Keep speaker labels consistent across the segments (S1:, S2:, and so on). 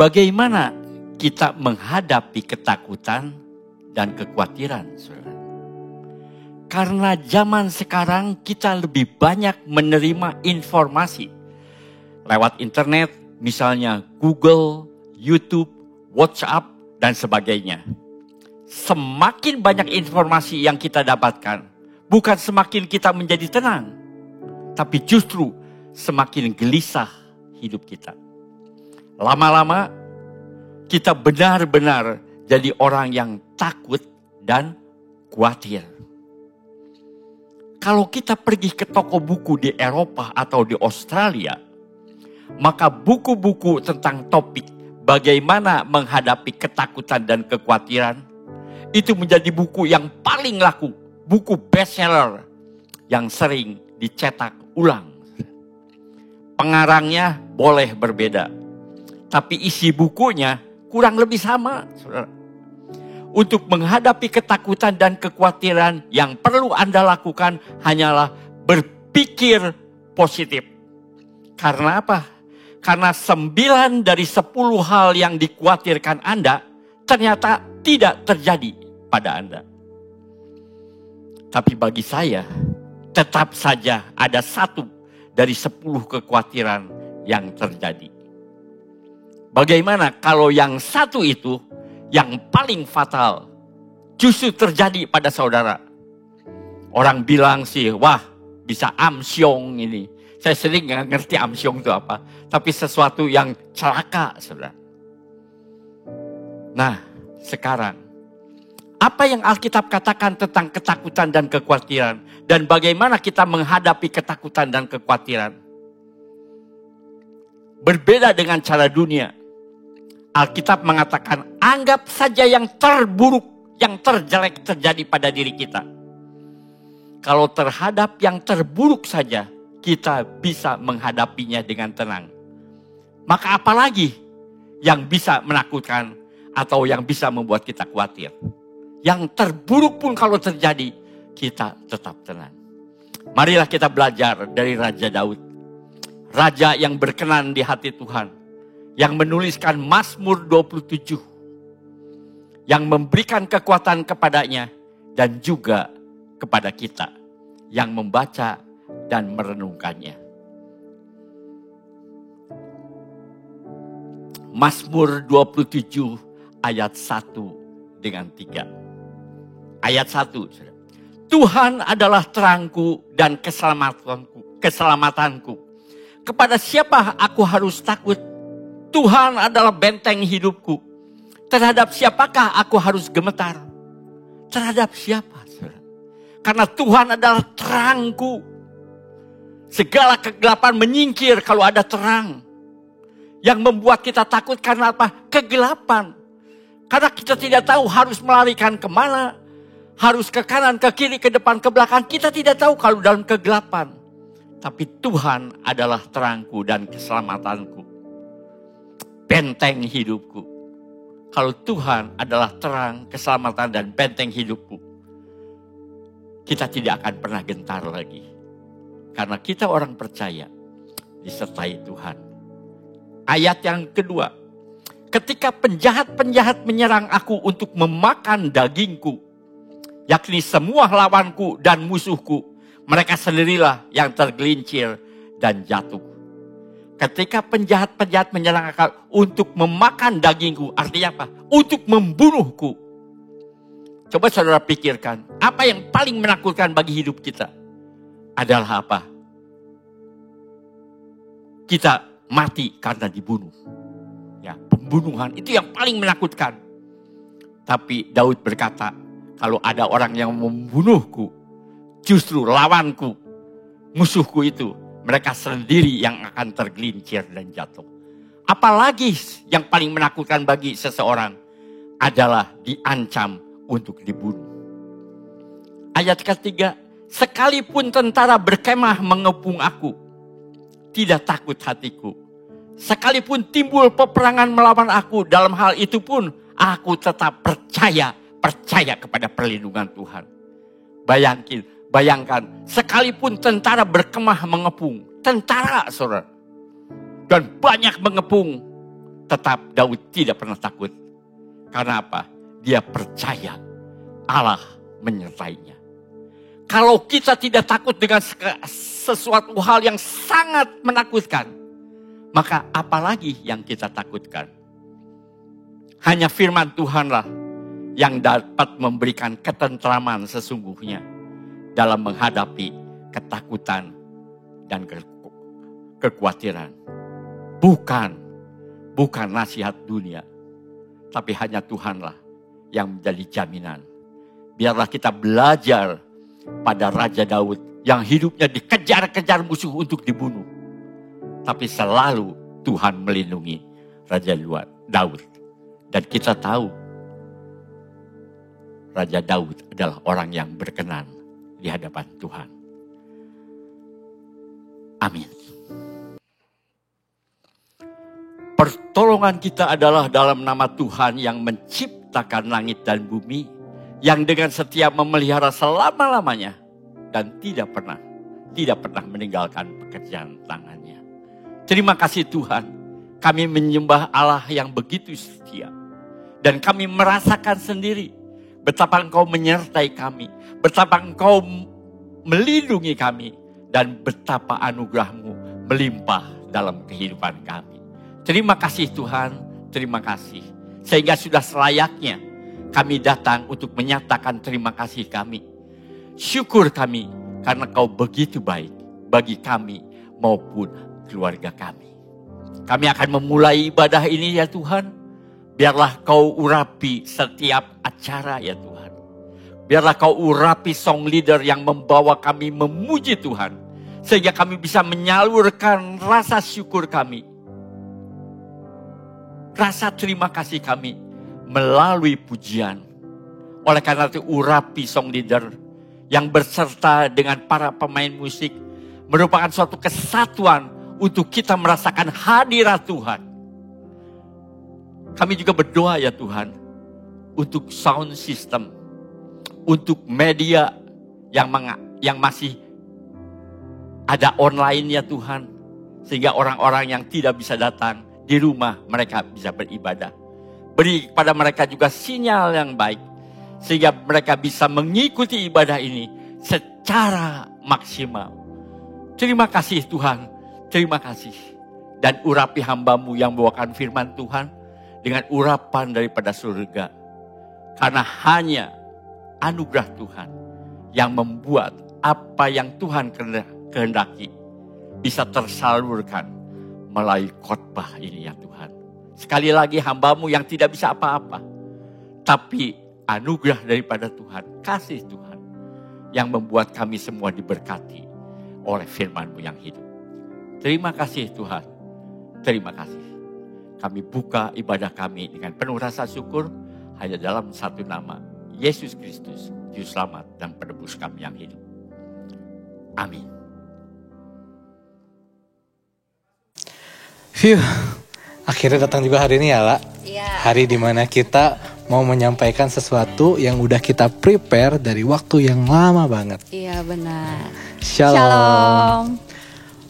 S1: Bagaimana kita menghadapi ketakutan dan kekhawatiran, saudara? Karena zaman sekarang kita lebih banyak menerima informasi lewat internet, misalnya Google, YouTube, WhatsApp, dan sebagainya. Semakin banyak informasi yang kita dapatkan, bukan semakin kita menjadi tenang, tapi justru semakin gelisah hidup kita. Lama-lama kita benar-benar jadi orang yang takut dan khawatir. Kalau kita pergi ke toko buku di Eropa atau di Australia, maka buku-buku tentang topik bagaimana menghadapi ketakutan dan kekhawatiran itu menjadi buku yang paling laku, buku bestseller yang sering dicetak ulang. Pengarangnya boleh berbeda, tapi isi bukunya kurang lebih sama, saudara. untuk menghadapi ketakutan dan kekhawatiran, yang perlu Anda lakukan hanyalah berpikir positif. Karena apa? Karena 9 dari 10 hal yang dikhawatirkan Anda ternyata tidak terjadi pada Anda. Tapi bagi saya, tetap saja ada 1 dari 10 kekhawatiran yang terjadi. Bagaimana kalau yang 1 itu, yang paling fatal, justru terjadi pada saudara? Orang bilang sih, wah bisa amsyong ini. Saya sering nggak ngerti amsyong itu apa. Tapi sesuatu yang celaka, saudara. Nah, sekarang, apa yang Alkitab katakan tentang ketakutan dan kekhawatiran? Dan bagaimana kita menghadapi ketakutan dan kekhawatiran? Berbeda dengan cara dunia. Alkitab mengatakan, anggap saja yang terburuk, yang terjelek terjadi pada diri kita. Kalau terhadap yang terburuk saja, kita bisa menghadapinya dengan tenang. Maka apalagi yang bisa menakutkan atau yang bisa membuat kita khawatir? Yang terburuk pun kalau terjadi, kita tetap tenang. Marilah kita belajar dari Raja Daud. Raja yang berkenan di hati Tuhan. Yang menuliskan Mazmur 27. Yang memberikan kekuatan kepadanya dan juga kepada kita. Yang membaca dan merenungkannya. Mazmur 27 ayat 1 dengan 3. Ayat 1. Tuhan adalah terangku dan keselamatanku. Kepada siapa aku harus takut? Tuhan adalah benteng hidupku. Terhadap siapakah aku harus gemetar? Terhadap siapa? Karena Tuhan adalah terangku. Segala kegelapan menyingkir kalau ada terang. Yang membuat kita takut karena apa? Kegelapan. Karena kita tidak tahu harus melarikan kemana. Harus ke kanan, ke kiri, ke depan, ke belakang. Kita tidak tahu kalau dalam kegelapan. Tapi Tuhan adalah terangku dan keselamatanku. Benteng hidupku. Kalau Tuhan adalah terang, keselamatan, dan benteng hidupku, kita tidak akan pernah gentar lagi. Karena kita orang percaya disertai Tuhan. Ayat yang kedua. Ketika penjahat-penjahat menyerang aku untuk memakan dagingku, yakni semua lawanku dan musuhku, mereka sendirilah yang tergelincir dan jatuh. Ketika penjahat-penjahat menyerang aku untuk memakan dagingku, artinya apa? Untuk membunuhku. Coba saudara pikirkan, apa yang paling menakutkan bagi hidup kita? Adalah apa? Kita mati karena dibunuh. Ya, pembunuhan itu yang paling menakutkan. Tapi Daud berkata, kalau ada orang yang membunuhku, justru lawanku, musuhku itu, mereka sendiri yang akan tergelincir dan jatuh. Apalagi yang paling menakutkan bagi seseorang adalah diancam untuk dibunuh. Ayat ketiga, sekalipun tentara berkemah mengepung aku, tidak takut hatiku. Sekalipun timbul peperangan melawan aku, dalam hal itu pun aku tetap percaya kepada perlindungan Tuhan. Bayangkan, sekalipun tentara berkemah mengepung, tentara saudara, dan banyak mengepung, tetap Daud tidak pernah takut. Karena apa? Dia percaya Allah menyertainya. Kalau kita tidak takut dengan sesuatu hal yang sangat menakutkan, maka apalagi yang kita takutkan? Hanya firman Tuhanlah yang dapat memberikan ketentraman sesungguhnya dalam menghadapi ketakutan dan kekhawatiran. Bukan nasihat dunia, tapi hanya Tuhanlah yang menjadi jaminan. Biarlah kita belajar pada Raja Daud yang hidupnya dikejar-kejar musuh untuk dibunuh. Tapi selalu Tuhan melindungi Raja Daud. Dan kita tahu Raja Daud adalah orang yang berkenan di hadapan Tuhan. Amin. Pertolongan kita adalah dalam nama Tuhan yang menciptakan menciptakan langit dan bumi, yang dengan setia memelihara selama-lamanya dan tidak pernah meninggalkan pekerjaan tangannya. Terima kasih Tuhan, kami menyembah Allah yang begitu setia. Dan kami merasakan sendiri betapa Engkau menyertai kami, betapa Engkau melindungi kami, dan betapa anugerah-Mu melimpah dalam kehidupan kami. Terima kasih Tuhan, terima kasih. Sehingga sudah selayaknya kami datang untuk menyatakan terima kasih kami. Syukur kami karena Kau begitu baik bagi kami maupun keluarga kami. Kami akan memulai ibadah ini ya Tuhan. Biarlah Kau urapi setiap acara ya Tuhan. Biarlah Kau urapi song leader yang membawa kami memuji Tuhan. Sehingga kami bisa menyalurkan rasa syukur kami. Rasa terima kasih kami melalui pujian. Oleh karena itu urapi song leader yang berserta dengan para pemain musik. Merupakan suatu kesatuan untuk kita merasakan hadirat Tuhan. Kami juga berdoa ya Tuhan, untuk sound system, untuk media yang masih ada online ya Tuhan. Sehingga orang-orang yang tidak bisa datang di rumah mereka bisa beribadah. Beri kepada mereka juga sinyal yang baik. Sehingga mereka bisa mengikuti ibadah ini secara maksimal. Terima kasih Tuhan, terima kasih. Dan urapi hamba-Mu yang membawakan firman Tuhan dengan urapan daripada surga. Karena hanya anugerah Tuhan yang membuat apa yang Tuhan kehendaki bisa tersalurkan melalui khotbah ini ya Tuhan. Sekali lagi hamba-Mu yang tidak bisa apa-apa. Tapi anugerah daripada Tuhan, kasih Tuhan yang membuat kami semua diberkati oleh firman-Mu yang hidup. Terima kasih Tuhan, terima kasih. Kami buka ibadah kami dengan penuh rasa syukur hanya dalam satu nama, Yesus Kristus, Juru Selamat dan Penebus kami yang hidup. Amin.
S2: Akhirnya datang juga hari ini ya, La.
S3: Ya.
S2: Hari dimana kita mau menyampaikan sesuatu yang udah kita prepare dari waktu yang lama banget.
S3: Iya benar.
S2: Shalom.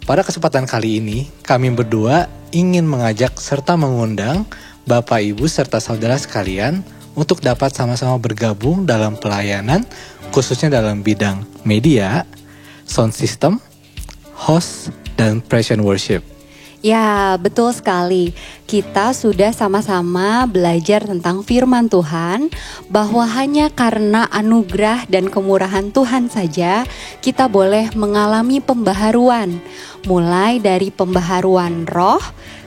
S2: Pada kesempatan kali ini, kami berdua ingin mengajak serta mengundang Bapak, Ibu, serta saudara sekalian untuk dapat sama-sama bergabung dalam pelayanan, khususnya dalam bidang media, sound system, host, dan praise and worship.
S3: Ya, betul sekali. Kita sudah sama-sama belajar tentang firman Tuhan, bahwa hanya karena anugerah dan kemurahan Tuhan saja kita boleh mengalami pembaharuan. Mulai dari pembaharuan roh,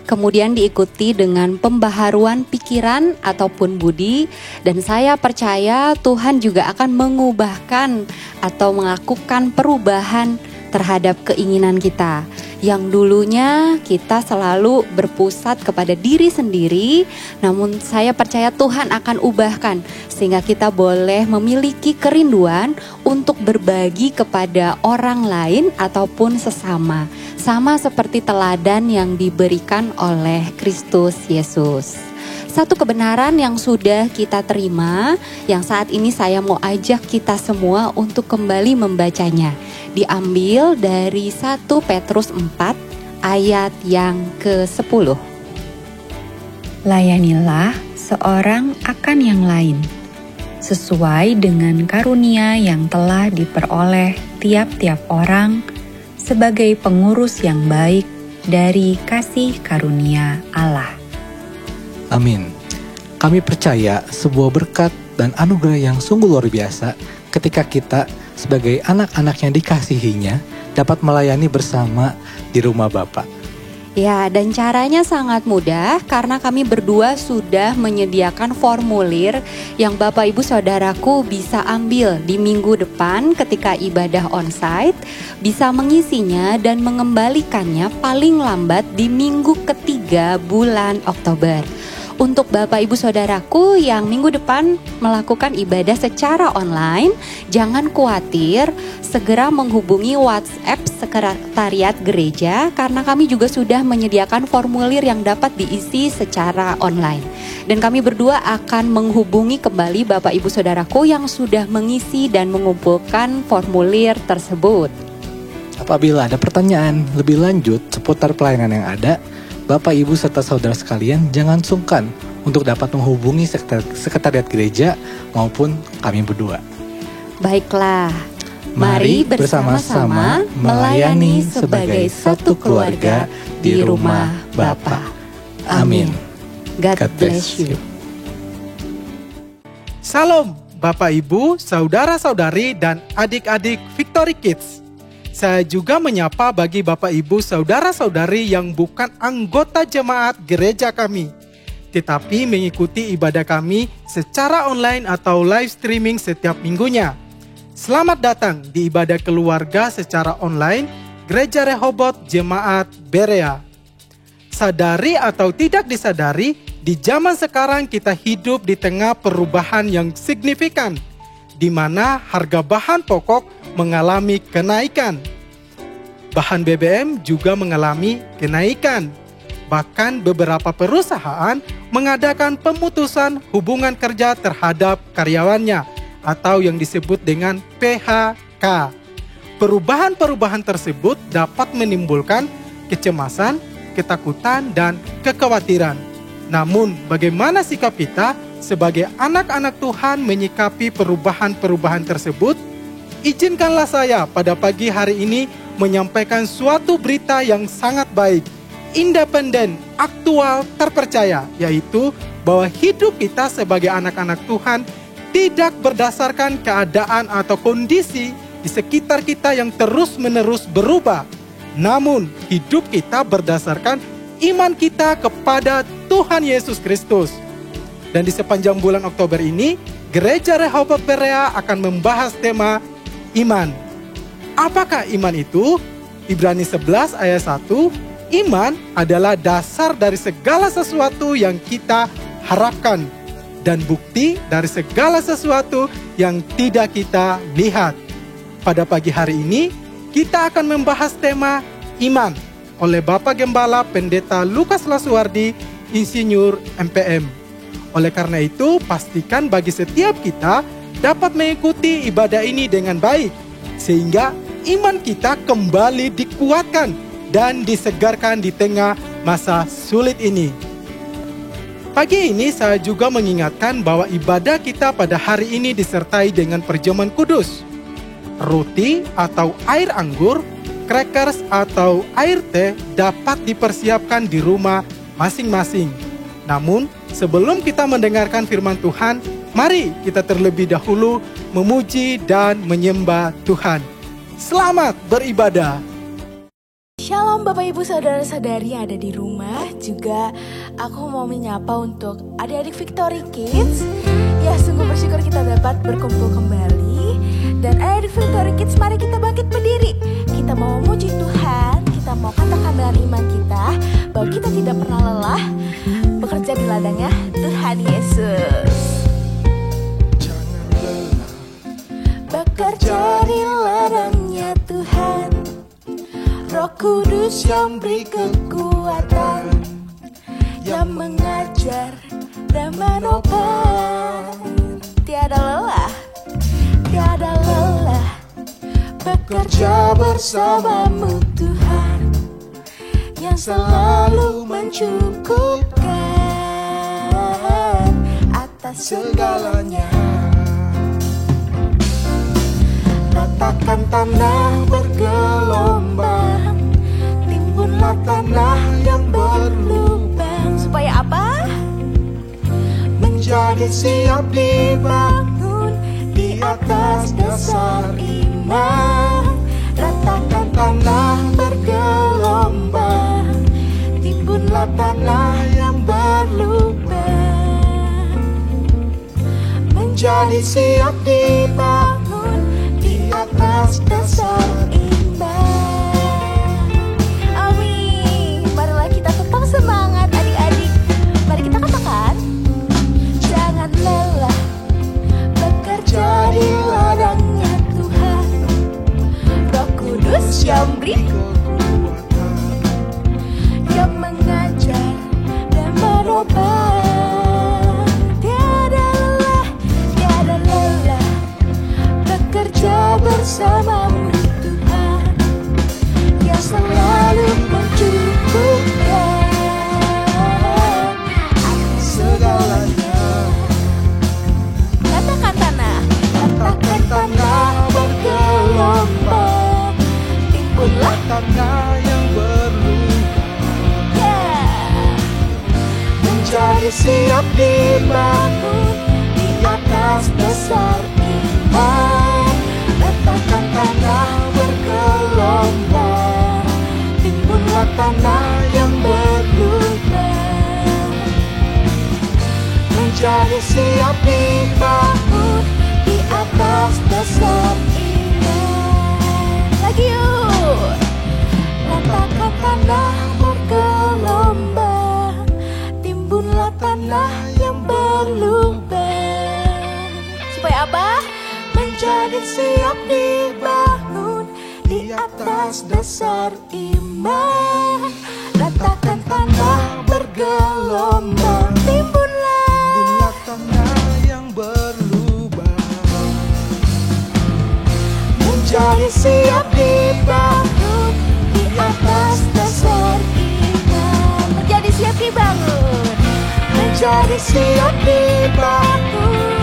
S3: kemudian diikuti dengan pembaharuan pikiran ataupun budi. Dan saya percaya Tuhan juga akan mengubahkan atau melakukan perubahan terhadap keinginan kita. Yang dulunya kita selalu berpusat kepada diri sendiri, namun saya percaya Tuhan akan ubahkan sehingga kita boleh memiliki kerinduan untuk berbagi kepada orang lain ataupun sesama, sama seperti teladan yang diberikan oleh Kristus Yesus. Satu kebenaran yang sudah kita terima, yang saat ini saya mau ajak kita semua untuk kembali membacanya. Diambil dari 1 Petrus 4 ayat yang ke-10.
S4: Layanilah seorang akan yang lain, sesuai dengan karunia yang telah diperoleh tiap-tiap orang sebagai pengurus yang baik dari kasih karunia Allah.
S2: Amin. Kami percaya sebuah berkat dan anugerah yang sungguh luar biasa ketika kita sebagai anak-anak yang dikasihinya dapat melayani bersama di rumah Bapa.
S3: Ya, dan caranya sangat mudah karena kami berdua sudah menyediakan formulir yang Bapak Ibu Saudaraku bisa ambil di minggu depan ketika ibadah onsite, bisa mengisinya dan mengembalikannya paling lambat di minggu ketiga bulan Oktober. Untuk Bapak Ibu Saudaraku yang minggu depan melakukan ibadah secara online, jangan khawatir, segera menghubungi WhatsApp Sekretariat Gereja karena kami juga sudah menyediakan formulir yang dapat diisi secara online. Dan kami berdua akan menghubungi kembali Bapak Ibu Saudaraku yang sudah mengisi dan mengumpulkan formulir tersebut.
S2: Apabila ada pertanyaan lebih lanjut seputar pelayanan yang ada, Bapak, Ibu, serta saudara sekalian jangan sungkan untuk dapat menghubungi Sekretariat Gereja maupun kami berdua.
S3: Baiklah, mari bersama-sama melayani sebagai satu keluarga di rumah Bapa. Amin. God bless you.
S5: Salam Bapak Ibu, saudara-saudari dan adik-adik Victory Kids. Saya juga menyapa bagi Bapak Ibu saudara-saudari yang bukan anggota jemaat gereja kami, tetapi mengikuti ibadah kami secara online atau live streaming setiap minggunya. Selamat datang di ibadah keluarga secara online Gereja Rehoboth Jemaat Berea. Sadari atau tidak disadari, di zaman sekarang kita hidup di tengah perubahan yang signifikan, di mana harga bahan pokok mengalami kenaikan. Bahan BBM juga mengalami kenaikan. Bahkan beberapa perusahaan mengadakan pemutusan hubungan kerja terhadap karyawannya atau yang disebut dengan PHK. Perubahan-perubahan tersebut dapat menimbulkan kecemasan, ketakutan, dan kekhawatiran. Namun, bagaimana sikap kita sebagai anak-anak Tuhan menyikapi perubahan-perubahan tersebut? Izinkanlah saya pada pagi hari ini menyampaikan suatu berita yang sangat baik, independen, aktual, terpercaya, yaitu bahwa hidup kita sebagai anak-anak Tuhan tidak berdasarkan keadaan atau kondisi di sekitar kita yang terus-menerus berubah. Namun, hidup kita berdasarkan iman kita kepada Tuhan Yesus Kristus. Dan di sepanjang bulan Oktober ini, Gereja Rehoboth Berea akan membahas tema iman. Apakah iman itu? Ibrani 11 ayat 1, iman adalah dasar dari segala sesuatu yang kita harapkan dan bukti dari segala sesuatu yang tidak kita lihat. Pada pagi hari ini, kita akan membahas tema iman oleh Bapak Gembala Pendeta Lukas Lasuardi, Insinyur MPM. Oleh karena itu, pastikan bagi setiap kita dapat mengikuti ibadah ini dengan baik, sehingga iman kita kembali dikuatkan dan disegarkan di tengah masa sulit ini. Pagi ini saya juga mengingatkan bahwa ibadah kita pada hari ini disertai dengan perjamuan kudus. Roti atau air anggur, crackers atau air teh dapat dipersiapkan di rumah masing-masing. Namun, sebelum kita mendengarkan firman Tuhan, mari kita terlebih dahulu memuji dan menyembah Tuhan. Selamat beribadah.
S6: Shalom Bapak Ibu Saudara-saudari yang ada di rumah. Juga aku mau menyapa untuk adik-adik Victory Kids. Ya, sungguh bersyukur kita dapat berkumpul kembali. Dan adik-adik Victory Kids, mari kita bangkit berdiri. Kita mau memuji Tuhan, kita mau katakan dengan iman kita bahwa kita tidak pernah lelah bekerja di ladangnya Tuhan Yesus. Bekerja di ladangnya Tuhan, Roh Kudus yang beri kekuatan, yang mengajar dan menopang. Tiada lelah, tiada lelah, bekerja bersamamu Tuhan, yang selalu mencukupkan atas segalanya. Ratakan tanah bergelombang, timbunlah tanah yang berlubang. Supaya apa? Menjadi siap dibangun di atas dasar iman. Ratakan tanah bergelombang, timbunlah tanah yang berlubang. Menjadi siap dibangun atas dasar iman. Amin. Marilah kita tetap semangat adik-adik. Mari kita katakan, yang beri yang mengajar dan merubah. Tiada lelah bekerja bersama murid Tuhan yang selalu mencukupkan atas segalanya. Katakan tanah bergelombang, timbullah
S5: tanah yang berlubang,
S6: menjadi siap dibangun di atas dasar iman. Letakkan tanah bergelombang, timbullah tanah yang berlubang, menjadi siap dibangun di atas dasar iman. Lagi yuk. Letakkan tanah bergelombang, timbunlah tanah yang berlubang. Supaya apa? Menjadi siap dibangun di atas dasar iman. Letakkan tanah bergelombang, timbunlah
S5: tanah yang berlubang,
S6: menjadi siap dibangun di atas dasar iman. Menjadi siap dibangun, menjadi siap dibangun,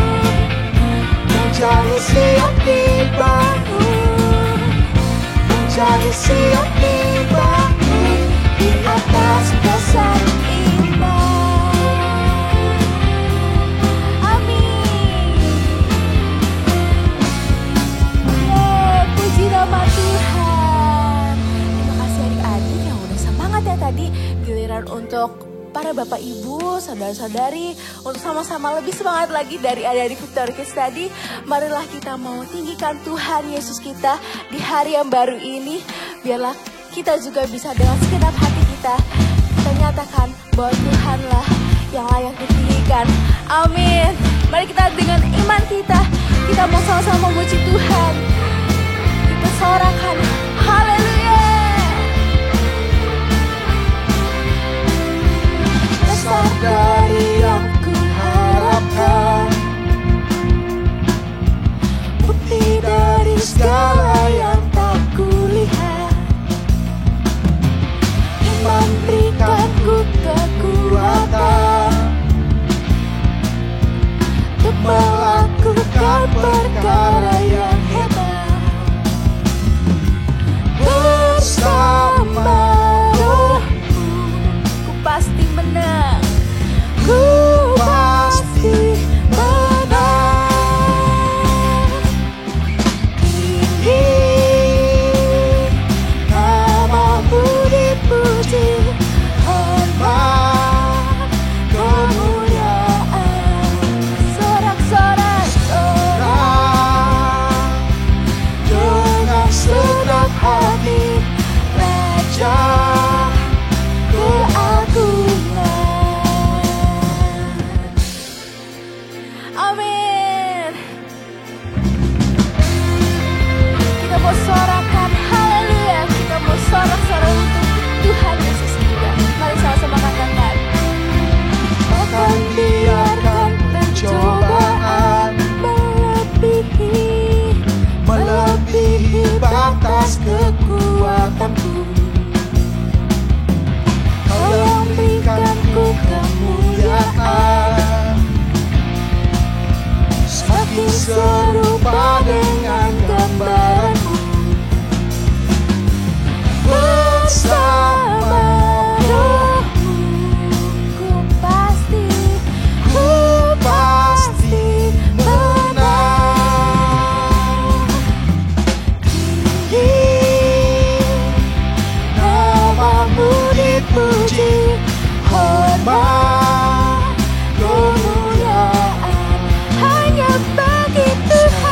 S6: menjadi siap dibangun, menjadi siap dibangun di atas dasar iman. Amin. Puji nama Tuhan. Terima kasih adik-adik yang udah semangat ya tadi. Giliran untuk para bapak ibu, saudara-saudari untuk sama-sama lebih semangat lagi dari adik-adik Victory Kids tadi. Marilah kita mau tinggikan Tuhan Yesus kita di hari yang baru ini. Biarlah kita juga bisa dengan segenap hati kita nyatakan bahwa Tuhanlah yang layak ditinggikan. Amin. Mari kita dengan iman kita mau sama-sama memuji Tuhan. Kita sorakan haleluya. Besar dari yang kuharapkan, bukti dari segala yang tak kulihat. Iman berikanku kekuatan untuk melakukan perkara yang hebat. Bersama Roh-Mu ku pasti menang, ku pasti menang. Ini namamu dipuji, hormat kemuliaan. Sorak-sorak dengan senang hati, Raja keagungan. Amin. Kita mau sorakan haleluya. Kita mau sorak-sorak untuk Tuhan Yesus kita. Mari sama-sama katakan. Akan biarkan pencobaan melebihi batas kekuatanku. Kau yang berikanku kemuliaan, semakin serupa dengan gambaranmu. Bersama Roh-Mu ku pasti menang. Namamu dipuji, hormat kemuliaan hanya bagi Tuhan.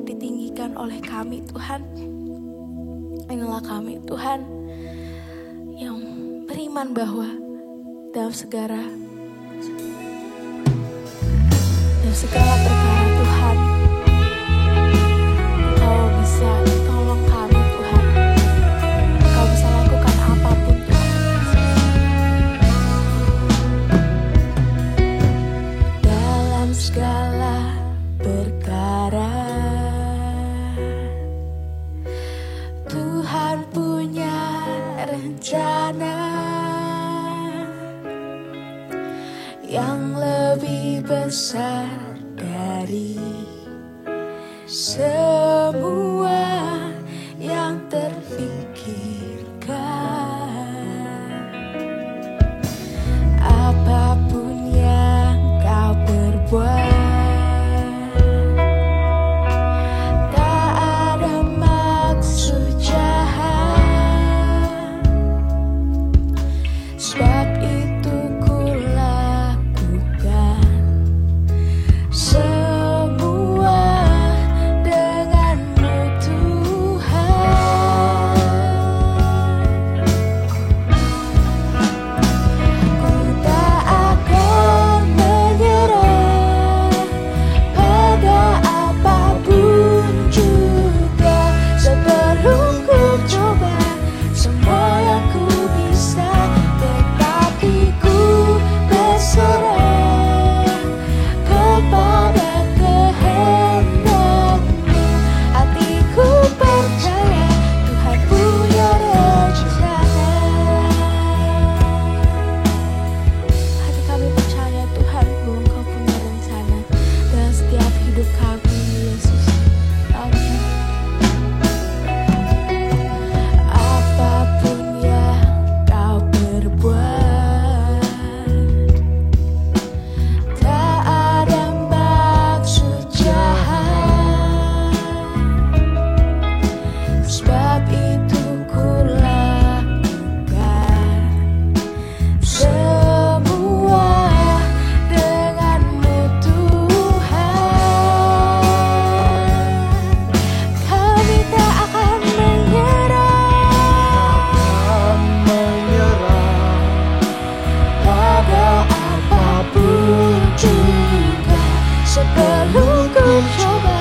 S6: ditinggikan oleh kami Tuhan. Inilah kami Tuhan yang beriman bahwa dalam segala perkara Tuhan, Engkau bisa tolong kami Tuhan. Engkau bisa lakukan apapun Tuhan. Dalam segala perkara Tuhan punya rencana yang lebih besar dari semua yang terpikirkan. Apapun yang kau perbuat, tak ada maksud jahat, sebab itu ku lakukan semua denganmu Tuhan. Ku tak akan menyerah pada apapun juga, sebelum ku coba semua yang ku bisa, tetapi ku berserah kepada kehendak-Mu. Hatiku percaya Tuhan punya rencana. Hati kami percaya Tuhan bahwa Engkau punya rencana dalam setiap hidup kami, Yesus. Amin. Apapun yang kau perbuat, tak ada maksud jahat, sebab itu ku lakukan semua denganmu Tuhan. Kami tak akan menyerah pada apapun juga, sebelum ku coba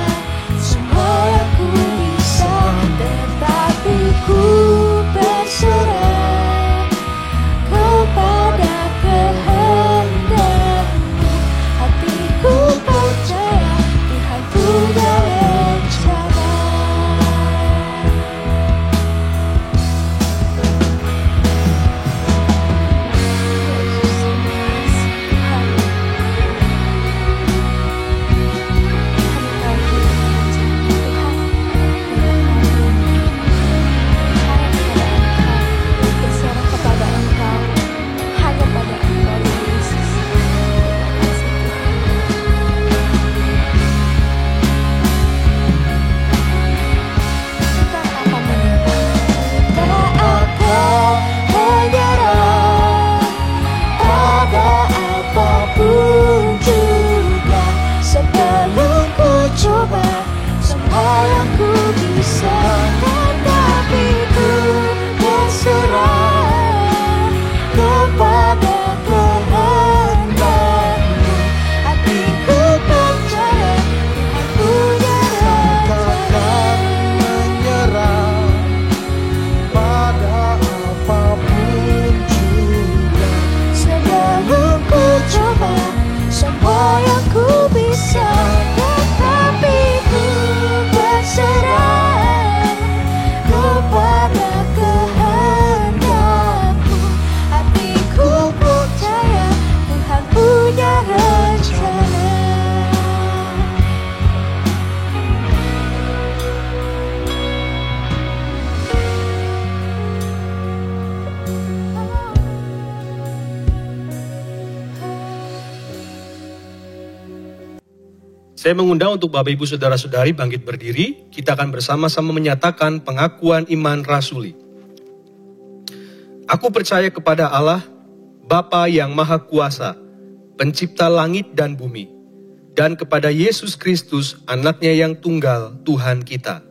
S6: semua yang ku bisa, tetapi ku berserah kepada kehendak-Mu. Hatiku percaya Tuhan punya rencana. Berserah kepada Engkau, hanya pada Engkau Yesus. Tak akan menyerah pada apapun juga, sebelum ku coba semua yang ku bisa, tetapi ku berserah kepada kehendak-Mu. Hatiku percaya Tuhan punya rencana. Sebelum ku coba semua yang ku bisa, tetapi ku berserah kepada kehendak-Mu. Hatiku percaya Tuhan punya rencana.
S7: Saya mengundang untuk Bapak Ibu Saudara-saudari bangkit berdiri. Kita akan bersama-sama menyatakan pengakuan iman rasuli. Aku percaya kepada Allah, Bapa yang Maha Kuasa, pencipta langit dan bumi, dan kepada Yesus Kristus, anaknya yang tunggal, Tuhan kita,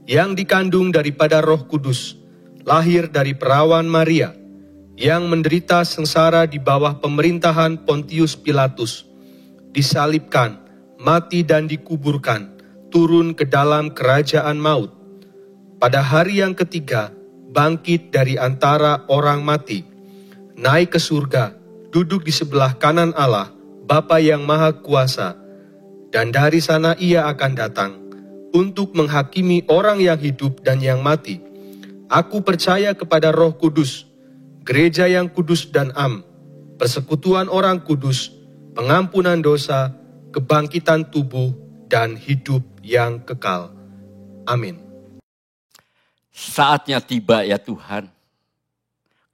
S7: yang dikandung daripada Roh Kudus, lahir dari perawan Maria, yang menderita sengsara di bawah pemerintahan Pontius Pilatus, disalibkan, mati dan dikuburkan, turun ke dalam kerajaan maut. Pada hari yang ketiga, bangkit dari antara orang mati, naik ke surga, duduk di sebelah kanan Allah, Bapa yang Maha Kuasa, dan dari sana ia akan datang untuk menghakimi orang yang hidup dan yang mati. Aku percaya kepada Roh Kudus, gereja yang kudus dan am, persekutuan orang kudus, pengampunan dosa, kebangkitan tubuh, dan hidup yang kekal. Amin.
S1: Saatnya tiba ya Tuhan,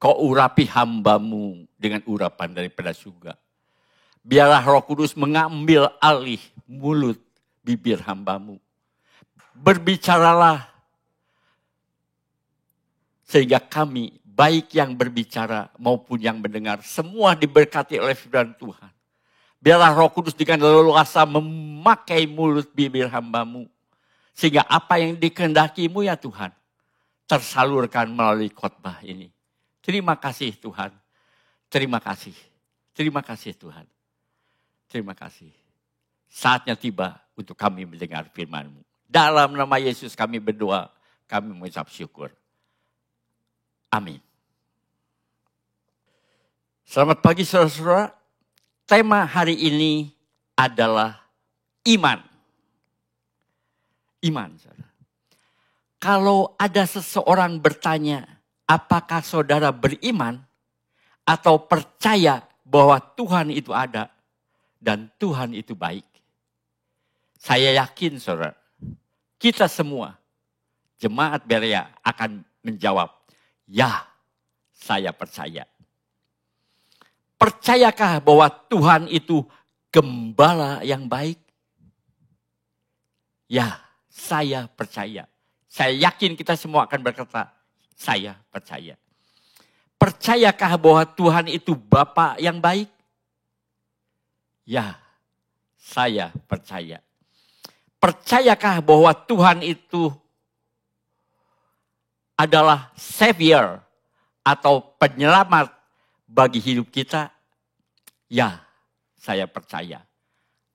S1: Kau urapi hamba-Mu dengan urapan daripada surga. Biarlah Roh Kudus mengambil alih mulut bibir hamba-Mu. Berbicaralah sehingga kami, baik yang berbicara maupun yang mendengar, semua diberkati oleh firman Tuhan. Biarlah Roh Kudus dengan leluasa memakai mulut bibir hamba-Mu. Sehingga apa yang dikehendaki-Mu ya Tuhan, tersalurkan melalui khotbah ini. Terima kasih Tuhan. Terima kasih. Terima kasih Tuhan. Terima kasih. Saatnya tiba untuk kami mendengar firman-Mu. Dalam nama Yesus kami berdoa, kami mengucap syukur. Amin. Selamat pagi saudara-saudara. Tema hari ini adalah iman. Iman, saudara. Kalau ada seseorang bertanya, apakah saudara beriman atau percaya bahwa Tuhan itu ada dan Tuhan itu baik? Saya yakin saudara, kita semua, jemaat Berea akan menjawab, ya, saya percaya. Percayakah bahwa Tuhan itu gembala yang baik? Ya, saya percaya. Saya yakin kita semua akan berkata, saya percaya. Percayakah bahwa Tuhan itu Bapa yang baik? Ya, saya percaya. Percayakah bahwa Tuhan itu adalah Savior atau penyelamat bagi hidup kita? Ya, saya percaya.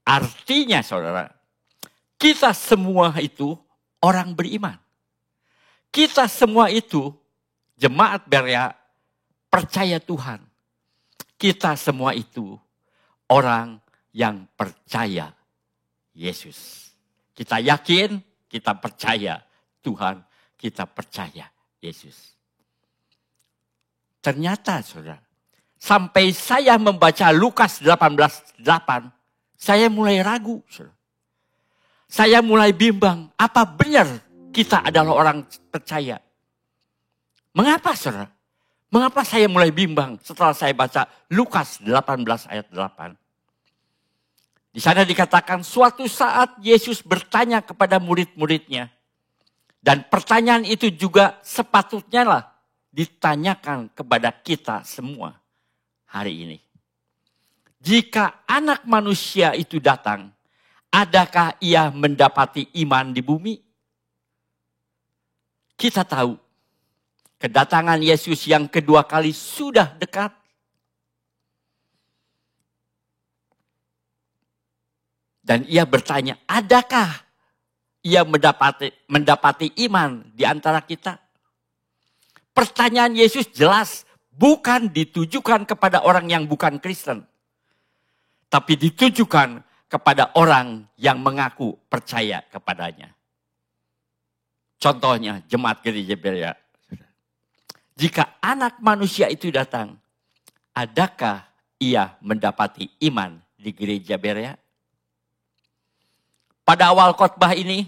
S1: Artinya saudara, kita semua itu orang beriman. Kita semua itu, jemaat Berea, percaya Tuhan. Kita semua itu orang yang percaya Yesus. Kita yakin, kita percaya Tuhan, kita percaya Yesus. Ternyata saudara, sampai saya membaca Lukas 18:8, saya mulai ragu. Saudara. Saya mulai bimbang, apa benar kita adalah orang percaya? Mengapa saudara? Mengapa saya mulai bimbang setelah saya baca Lukas 18 ayat 8? Di sana dikatakan suatu saat Yesus bertanya kepada murid-muridnya. Dan pertanyaan itu juga sepatutnya lah ditanyakan kepada kita semua hari ini. Jika anak manusia itu datang, adakah ia mendapati iman di bumi? Kita tahu kedatangan Yesus yang kedua kali sudah dekat. Dan ia bertanya, adakah ia mendapati iman di antara kita? Pertanyaan Yesus jelas bukan ditujukan kepada orang yang bukan Kristen. Tapi ditujukan kepada orang yang mengaku percaya kepadanya. Contohnya jemaat gereja Berea. Jika anak manusia itu datang, adakah ia mendapati iman di gereja Berea? Pada awal khotbah ini,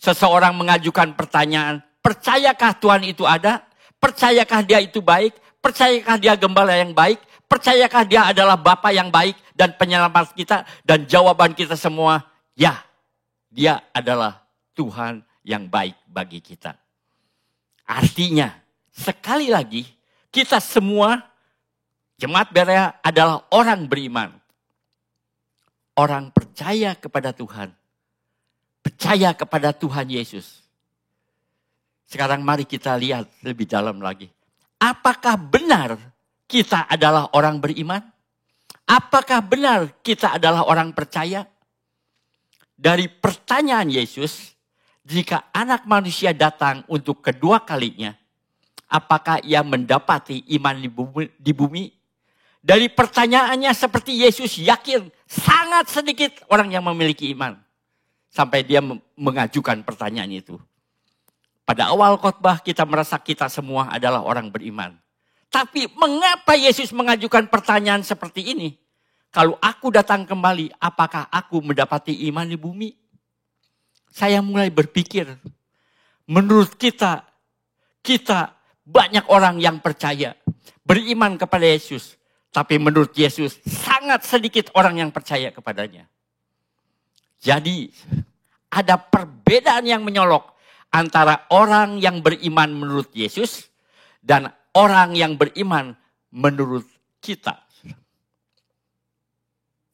S1: seseorang mengajukan pertanyaan, percayakah Tuhan itu ada? Percayakah dia itu baik? Percayakah dia gembala yang baik? Percayakah dia adalah Bapa yang baik dan penyelamat kita? Dan jawaban kita semua, ya, dia adalah Tuhan yang baik bagi kita. Artinya, sekali lagi, kita semua, jemaat Berea adalah orang beriman. orang percaya kepada Tuhan, percaya kepada Tuhan Yesus. Sekarang mari kita lihat lebih dalam lagi. Apakah benar kita adalah orang beriman? Apakah benar kita adalah orang percaya? Dari pertanyaan Yesus, jika anak manusia datang untuk kedua kalinya, apakah ia mendapati iman di bumi? Dari pertanyaannya seperti Yesus yakin sangat sedikit orang yang memiliki iman. Sampai dia mengajukan pertanyaan itu. Pada awal khotbah kita merasa kita semua adalah orang beriman. Tapi mengapa Yesus mengajukan pertanyaan seperti ini? Kalau aku datang kembali, apakah aku mendapati iman di bumi? Saya mulai berpikir, menurut kita banyak orang yang percaya, beriman kepada Yesus. Tapi menurut Yesus, sangat sedikit orang yang percaya kepadanya. Jadi, ada perbedaan yang menyolok antara orang yang beriman menurut Yesus dan orang yang beriman menurut kita.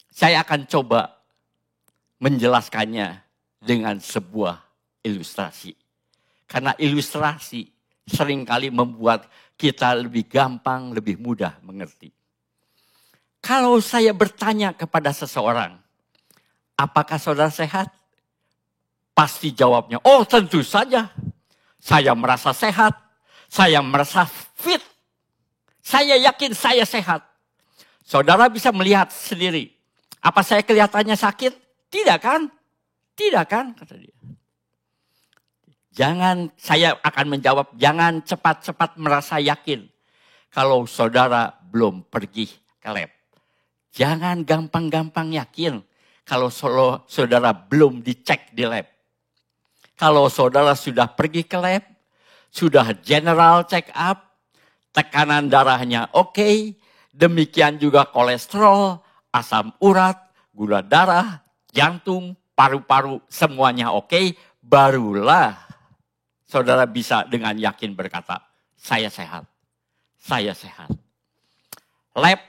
S1: Saya akan coba menjelaskannya dengan sebuah ilustrasi. Karena ilustrasi seringkali membuat kita lebih gampang, lebih mudah mengerti. Kalau saya bertanya kepada seseorang, apakah saudara sehat? Pasti jawabnya, oh tentu saja. Saya merasa sehat, saya merasa fit. Saya yakin saya sehat. Saudara bisa melihat sendiri. Apa saya kelihatannya sakit? Tidak kan? Tidak kan? Kata dia. Saya akan menjawab, jangan cepat-cepat merasa yakin. Kalau saudara belum pergi ke lab. Jangan gampang-gampang yakin kalau saudara belum dicek di lab. Kalau saudara sudah pergi ke lab, sudah general check up, tekanan darahnya oke, demikian juga kolesterol, asam urat, gula darah, jantung, paru-paru, semuanya oke, barulah saudara bisa dengan yakin berkata, saya sehat, saya sehat. Lab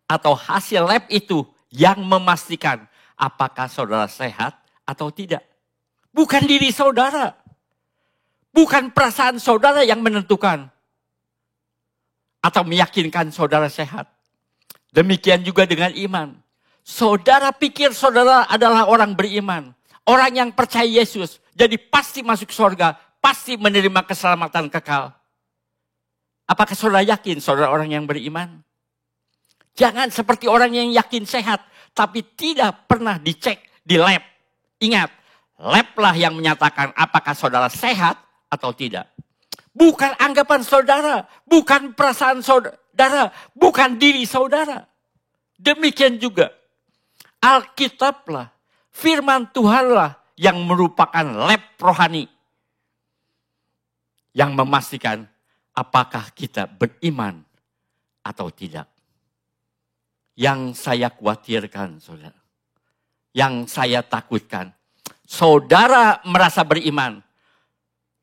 S1: atau hasil lab itu yang memastikan apakah saudara sehat atau tidak. Bukan diri saudara. Bukan perasaan saudara yang menentukan. Atau meyakinkan saudara sehat. Demikian juga dengan iman. Saudara pikir saudara adalah orang beriman. Orang yang percaya Yesus. Jadi pasti masuk surga. Pasti menerima keselamatan kekal. Apakah saudara yakin saudara orang yang beriman? Jangan seperti orang yang yakin sehat. Tapi tidak pernah dicek di lab. Ingat, lab lah yang menyatakan apakah saudara sehat atau tidak. Bukan anggapan saudara. Bukan perasaan saudara. Bukan diri saudara. Demikian juga. Alkitablah, firman Tuhanlah yang merupakan lab rohani. Yang memastikan apakah kita beriman atau tidak. Yang saya khawatirkan, saudara. Yang saya takutkan. Saudara merasa beriman.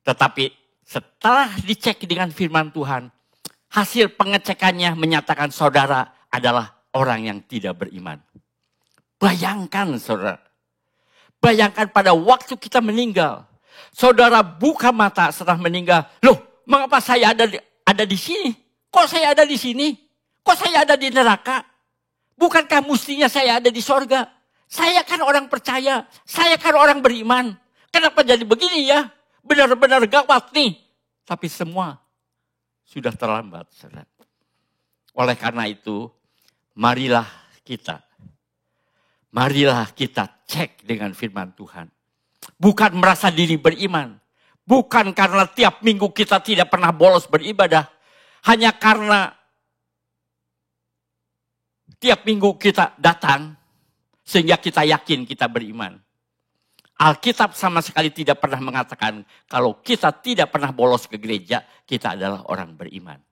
S1: Tetapi setelah dicek dengan firman Tuhan, hasil pengecekannya menyatakan saudara adalah orang yang tidak beriman. Bayangkan saudara. Bayangkan pada waktu kita meninggal. Saudara buka mata setelah meninggal. Loh, mengapa saya ada di sini? Kok saya ada di sini? Kok saya ada di neraka? Bukankah mestinya saya ada di sorga? Saya kan orang percaya. Saya kan orang beriman. Kenapa jadi begini ya? Benar-benar gawat nih. Tapi semua sudah terlambat, saudara. Oleh karena itu, marilah kita cek dengan firman Tuhan. Bukan merasa diri beriman. Bukan karena tiap minggu kita tidak pernah bolos beribadah. Hanya karena tiap minggu kita datang. Sehingga kita yakin kita beriman. Alkitab sama sekali tidak pernah mengatakan kalau kita tidak pernah bolos ke gereja, kita adalah orang beriman.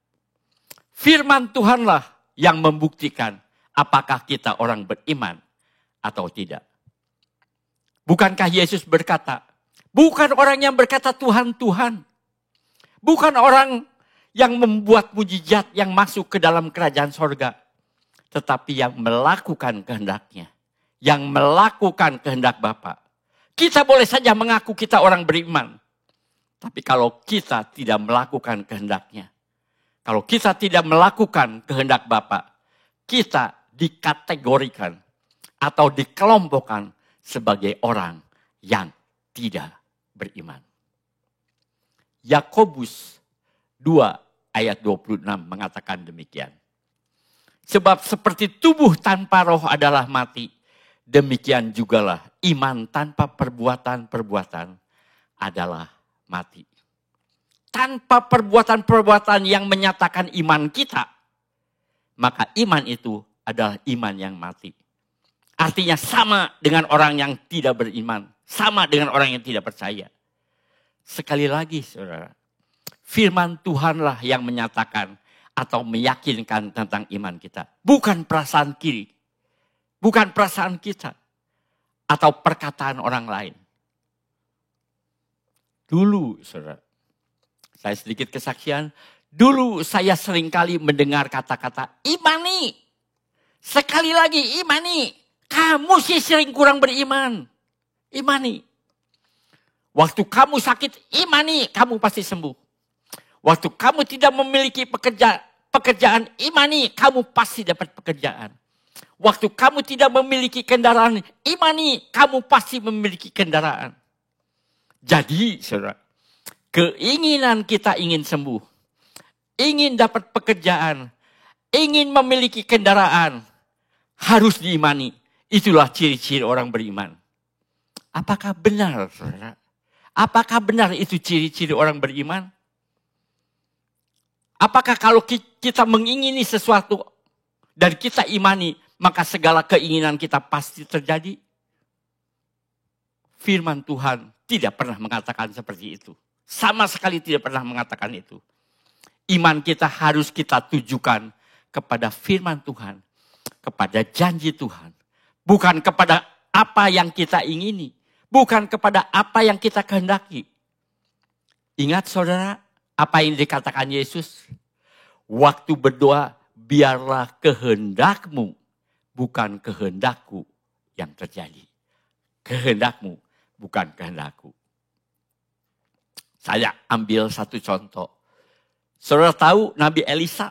S1: Firman Tuhanlah yang membuktikan apakah kita orang beriman atau tidak. Bukankah Yesus berkata, bukan orang yang berkata Tuhan, Tuhan. Bukan orang yang membuat mujizat yang masuk ke dalam kerajaan sorga. Tetapi yang melakukan kehendaknya. yang melakukan kehendak Bapa. Kita boleh saja mengaku kita orang beriman. Tapi kalau kita tidak melakukan kehendaknya, kalau kita tidak melakukan kehendak Bapa, kita dikategorikan atau dikelompokkan sebagai orang yang tidak beriman. Yakobus 2 ayat 26 mengatakan demikian. Sebab seperti tubuh tanpa roh adalah mati, demikian jugalah iman tanpa perbuatan-perbuatan adalah mati. Tanpa perbuatan-perbuatan yang menyatakan iman kita, maka iman itu adalah iman yang mati. Artinya sama dengan orang yang tidak beriman, sama dengan orang yang tidak percaya. Sekali lagi saudara, firman Tuhanlah yang menyatakan atau meyakinkan tentang iman kita. Bukan perasaan kiri, bukan perasaan kita, atau perkataan orang lain. Dulu saudara, saya sedikit kesaksian, dulu saya seringkali mendengar kata-kata imani. Sekali lagi imani, kamu sih sering kurang beriman. Imani. Waktu kamu sakit, imani, kamu pasti sembuh. Waktu kamu tidak memiliki pekerjaan, imani, kamu pasti dapat pekerjaan. Waktu kamu tidak memiliki kendaraan, imani, kamu pasti memiliki kendaraan. Jadi, saudara, keinginan kita ingin sembuh, ingin dapat pekerjaan, ingin memiliki kendaraan, harus diimani. Itulah ciri-ciri orang beriman. Apakah benar, saudara? Apakah benar itu ciri-ciri orang beriman? Apakah kalau kita mengingini sesuatu dan kita imani, maka segala keinginan kita pasti terjadi? Firman Tuhan tidak pernah mengatakan seperti itu. Sama sekali tidak pernah mengatakan itu. Iman kita harus kita tujukan kepada firman Tuhan, kepada janji Tuhan. Bukan kepada apa yang kita ingini, bukan kepada apa yang kita kehendaki. Ingat saudara, apa yang dikatakan Yesus? Waktu berdoa, biarlah kehendakmu, bukan kehendakku yang terjadi. Kehendakmu, bukan kehendakku. Saya ambil satu contoh. Saudara tahu Nabi Elisa?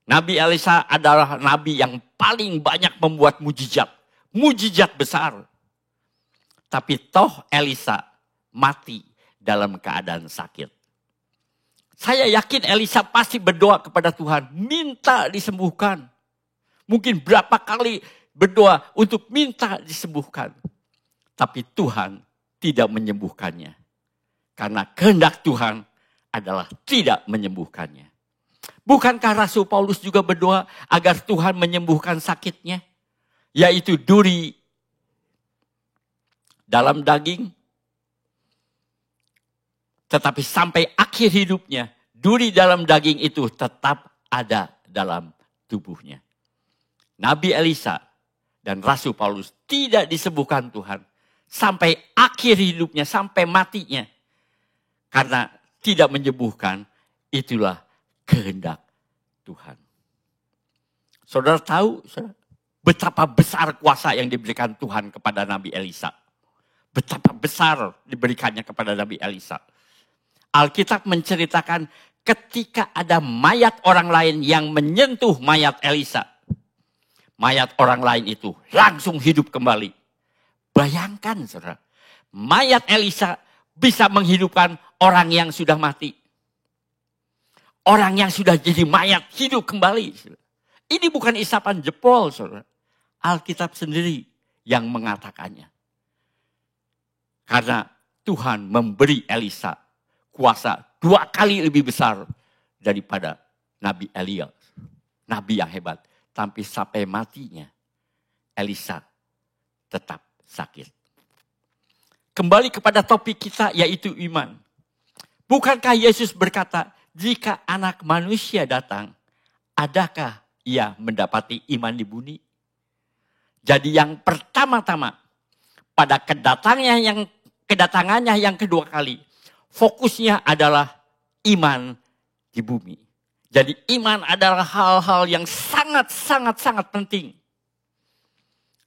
S1: Nabi Elisa adalah nabi yang paling banyak membuat mujizat. Mujizat besar. Tapi toh Elisa mati dalam keadaan sakit. Saya yakin Elisa pasti berdoa kepada Tuhan, minta disembuhkan. Mungkin berapa kali berdoa untuk minta disembuhkan. Tapi Tuhan tidak menyembuhkannya. Karena kehendak Tuhan adalah tidak menyembuhkannya. Bukankah Rasul Paulus juga berdoa agar Tuhan menyembuhkan sakitnya? Yaitu duri dalam daging. Tetapi sampai akhir hidupnya, duri dalam daging itu tetap ada dalam tubuhnya. Nabi Elisa dan Rasul Paulus tidak disembuhkan Tuhan. Sampai akhir hidupnya, sampai matinya. Karena tidak menyembuhkan, itulah kehendak Tuhan. Saudara tahu betapa besar kuasa yang diberikan Tuhan kepada Nabi Elisa. Betapa besar diberikannya kepada Nabi Elisa. Alkitab menceritakan ketika ada mayat orang lain yang menyentuh mayat Elisa. Mayat orang lain itu langsung hidup kembali. Bayangkan saudara, mayat Elisa bisa menghidupkan orang yang sudah mati. Orang yang sudah jadi mayat hidup kembali. Ini bukan isapan jempol saudara. Alkitab sendiri yang mengatakannya. Karena Tuhan memberi Elisa kuasa 2 kali lebih besar daripada Nabi Elia. Nabi yang hebat. Tapi sampai matinya Elisa tetap sakit. Kembali kepada topik kita yaitu iman. Bukankah Yesus berkata, jika anak manusia datang, adakah ia mendapati iman di bumi? Jadi yang pertama-tama pada kedatangannya yang kedua kali, fokusnya adalah iman di bumi. Jadi iman adalah hal-hal yang sangat penting.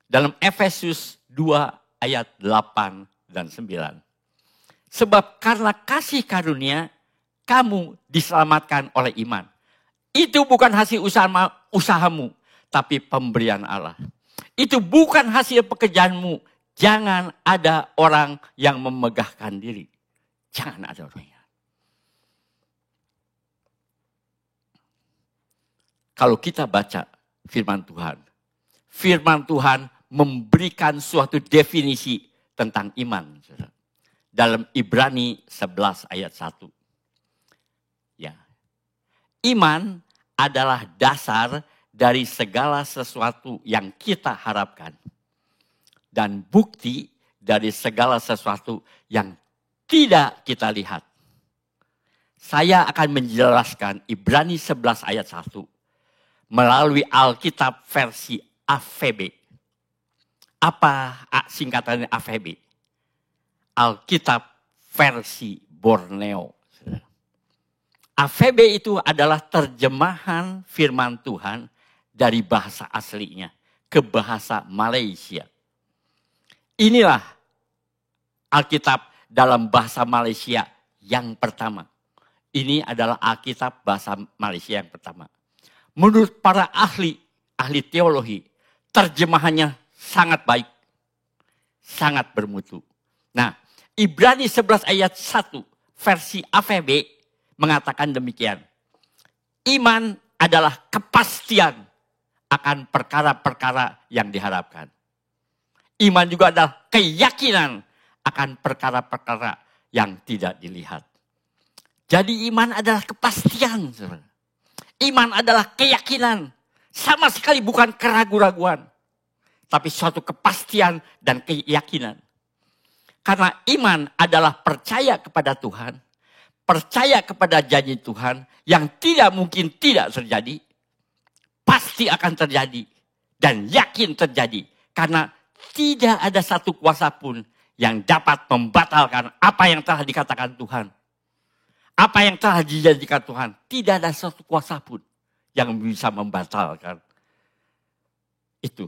S1: Dalam Efesus 2 ayat 8 dan 9. Sebab karena kasih karunia, kamu diselamatkan oleh iman. Itu bukan hasil usahamu, tapi pemberian Allah. Itu bukan hasil pekerjaanmu. Jangan ada orang yang memegahkan diri. Jangan ada orang yang. Kalau kita baca firman Tuhan memberikan suatu definisi tentang iman. Dalam Ibrani 11 ayat 1. Ya. Iman adalah dasar dari segala sesuatu yang kita harapkan. Dan bukti dari segala sesuatu yang tidak kita lihat. Saya akan menjelaskan Ibrani 11 ayat 1 melalui Alkitab versi AVB. Apa singkatannya AVB? Alkitab versi Borneo. AVB itu adalah terjemahan firman Tuhan dari bahasa aslinya ke bahasa Malaysia. Inilah Alkitab dalam bahasa Malaysia yang pertama. Ini adalah Alkitab bahasa Malaysia yang pertama. Menurut para ahli teologi, terjemahannya sangat baik, sangat bermutu. Nah, Ibrani 11 ayat 1 versi AVB mengatakan demikian. Iman adalah kepastian akan perkara-perkara yang diharapkan. Iman juga adalah keyakinan akan perkara-perkara yang tidak dilihat. Jadi iman adalah kepastian. Iman adalah keyakinan. Sama sekali bukan keraguan-raguan. Tapi suatu kepastian dan keyakinan. Karena iman adalah percaya kepada Tuhan. Percaya kepada janji Tuhan yang tidak mungkin tidak terjadi. Pasti akan terjadi. Dan yakin terjadi. Karena tidak ada satu kuasa pun yang dapat membatalkan apa yang telah dikatakan Tuhan. Apa yang telah dijanjikan Tuhan. Tidak ada satu kuasa pun yang bisa membatalkan itu.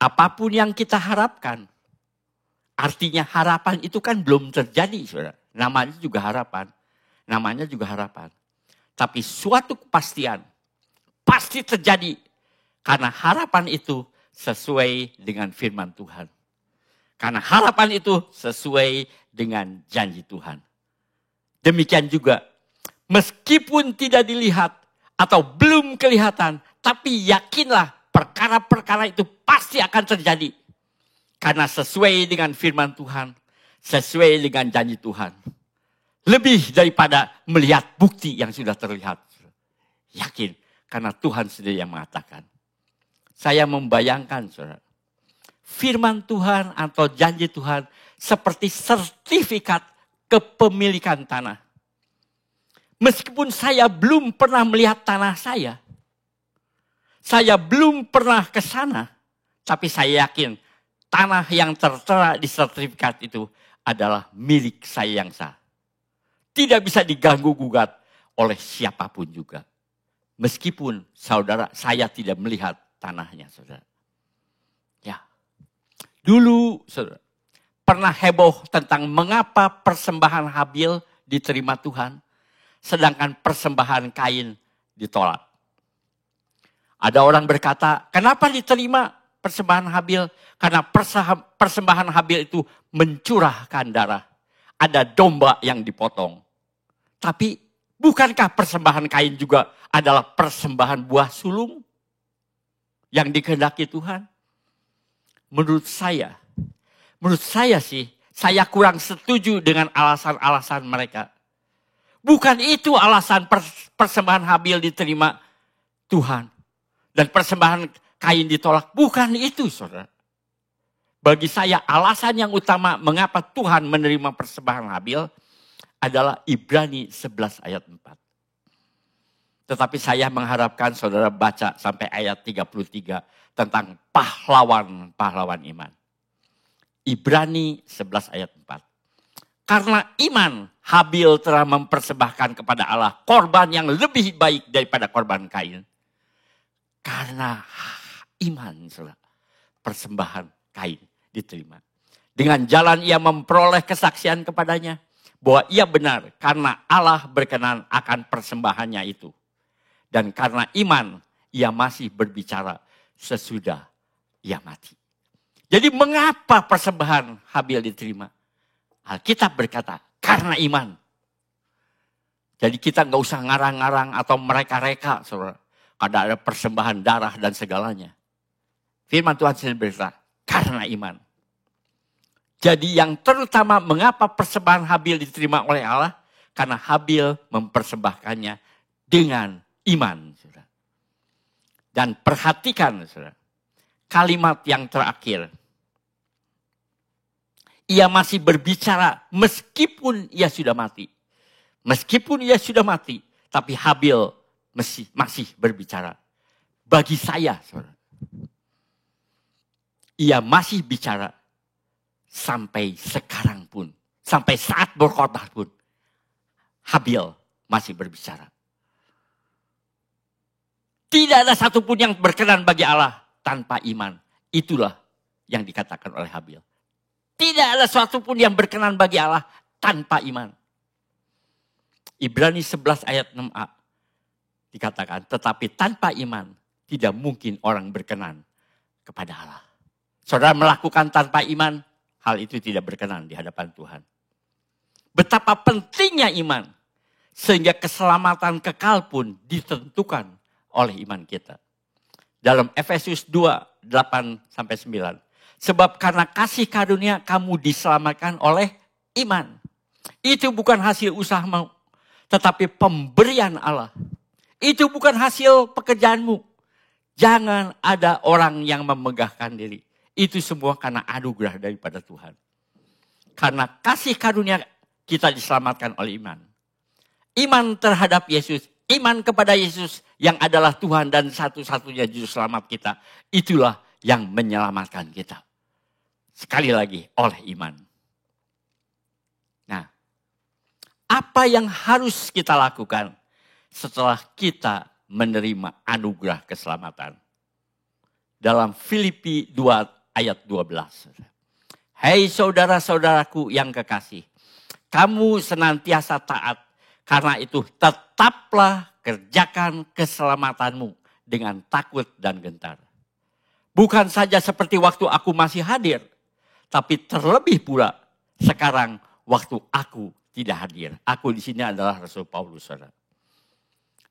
S1: Apapun yang kita harapkan. Artinya harapan itu kan belum terjadi, saudara. Namanya juga harapan. Namanya juga harapan. Tapi suatu kepastian pasti terjadi. Karena harapan itu sesuai dengan firman Tuhan. Karena harapan itu sesuai dengan janji Tuhan. Demikian juga, meskipun tidak dilihat atau belum kelihatan, tapi yakinlah perkara-perkara itu pasti akan terjadi. Karena sesuai dengan firman Tuhan, sesuai dengan janji Tuhan. Lebih daripada melihat bukti yang sudah terlihat. Yakin, karena Tuhan sendiri yang mengatakan. Saya membayangkan, saudara, firman Tuhan atau janji Tuhan seperti sertifikat kepemilikan tanah. Meskipun saya belum pernah melihat tanah saya belum pernah ke sana, tapi saya yakin tanah yang tertera di sertifikat itu adalah milik saya yang sah. Tidak bisa diganggu-gugat oleh siapapun juga. Meskipun saudara, saya tidak melihat tanahnya, saudara. Ya, dulu saudara, pernah heboh tentang mengapa persembahan Habil diterima Tuhan, sedangkan persembahan Kain ditolak. Ada orang berkata, kenapa diterima persembahan Habil? Karena persembahan Habil itu mencurahkan darah. Ada domba yang dipotong. Tapi bukankah persembahan Kain juga adalah persembahan buah sulung yang dikehendaki Tuhan? Menurut saya sih, saya kurang setuju dengan alasan-alasan mereka. Bukan itu alasan persembahan Habil diterima Tuhan. Dan persembahan Kain ditolak. Bukan itu, saudara. Bagi saya alasan yang utama mengapa Tuhan menerima persembahan Habil adalah Ibrani 11 ayat 4. Tetapi saya mengharapkan saudara baca sampai ayat 33 tentang pahlawan iman. Ibrani 11 ayat 4. Karena iman, Habil telah mempersembahkan kepada Allah korban yang lebih baik daripada korban Kain. Karena iman, saudara. persembahan Kain diterima. Dengan jalan ia memperoleh kesaksian kepadanya bahwa ia benar karena Allah berkenan akan persembahannya itu. Dan karena iman ia masih berbicara sesudah ia mati. Jadi mengapa persembahan Habil diterima? Alkitab berkata karena iman. Jadi kita nggak usah ngarang-ngarang atau mereka-reka, saudara. Kada ada persembahan darah dan segalanya. Firman Tuhan sendiri berkata karena iman. Jadi yang terutama mengapa persembahan Habil diterima oleh Allah? Karena Habil mempersembahkannya dengan iman. Saudara. Dan perhatikan saudara, kalimat yang terakhir. Ia masih berbicara meskipun ia sudah mati. Meskipun ia sudah mati, tapi Habil masih berbicara. Bagi saya, saudara, ia masih bicara sampai sekarang pun. Sampai saat berkhotbah pun, Habil masih berbicara. Tidak ada satupun yang berkenan bagi Allah tanpa iman. Itulah yang dikatakan oleh Habil. Tidak ada satupun yang berkenan bagi Allah tanpa iman. Ibrani 11 ayat 6a dikatakan, tetapi tanpa iman tidak mungkin orang berkenan kepada Allah. Saudara melakukan tanpa iman, hal itu tidak berkenan di hadapan Tuhan. Betapa pentingnya iman, sehingga keselamatan kekal pun ditentukan oleh iman kita. Dalam Efesus 2, 8-9. Sebab karena kasih karunia kamu diselamatkan oleh iman. Itu bukan hasil usahamu, tetapi pemberian Allah. Itu bukan hasil pekerjaanmu. Jangan ada orang yang memegahkan diri. Itu semua karena anugerah daripada Tuhan. Karena kasih karunia kita diselamatkan oleh iman. Iman terhadap Yesus, iman kepada Yesus yang adalah Tuhan dan satu-satunya juru selamat kita. Itulah yang menyelamatkan kita. Sekali lagi, oleh iman. Nah, apa yang harus kita lakukan setelah kita menerima anugerah keselamatan? Dalam Filipi 2 ayat 12. Hei saudara-saudaraku yang kekasih, kamu senantiasa taat. Karena itu tetaplah kerjakan keselamatanmu dengan takut dan gentar. Bukan saja seperti waktu aku masih hadir, tapi terlebih pula sekarang waktu aku tidak hadir. Aku di sini adalah Rasul Paulus, saudara.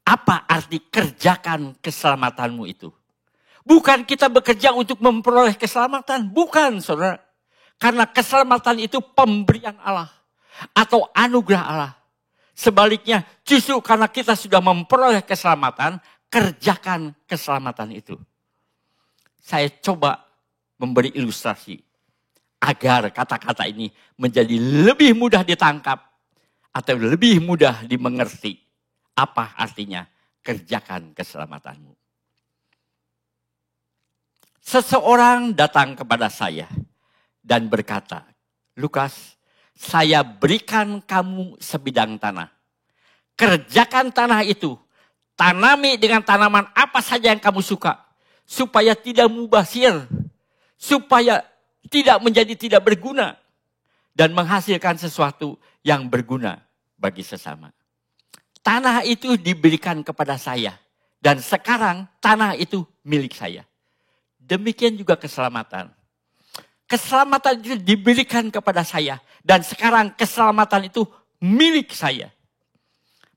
S1: Apa arti kerjakan keselamatanmu itu? Bukan kita bekerja untuk memperoleh keselamatan. Bukan, saudara. Karena keselamatan itu pemberian Allah. Atau anugerah Allah. Sebaliknya, justru karena kita sudah memperoleh keselamatan, kerjakan keselamatan itu. Saya coba memberi ilustrasi. Agar kata-kata ini menjadi lebih mudah ditangkap. Atau lebih mudah dimengerti. Apa artinya kerjakan keselamatanmu. Seseorang datang kepada saya dan berkata, Lukas, saya berikan kamu sebidang tanah. Kerjakan tanah itu. Tanami dengan tanaman apa saja yang kamu suka. Supaya tidak mubazir. Supaya tidak menjadi tidak berguna. Dan menghasilkan sesuatu yang berguna bagi sesama. Tanah itu diberikan kepada saya. Dan sekarang tanah itu milik saya. Demikian juga keselamatan. Keselamatan itu diberikan kepada saya. Dan sekarang keselamatan itu milik saya.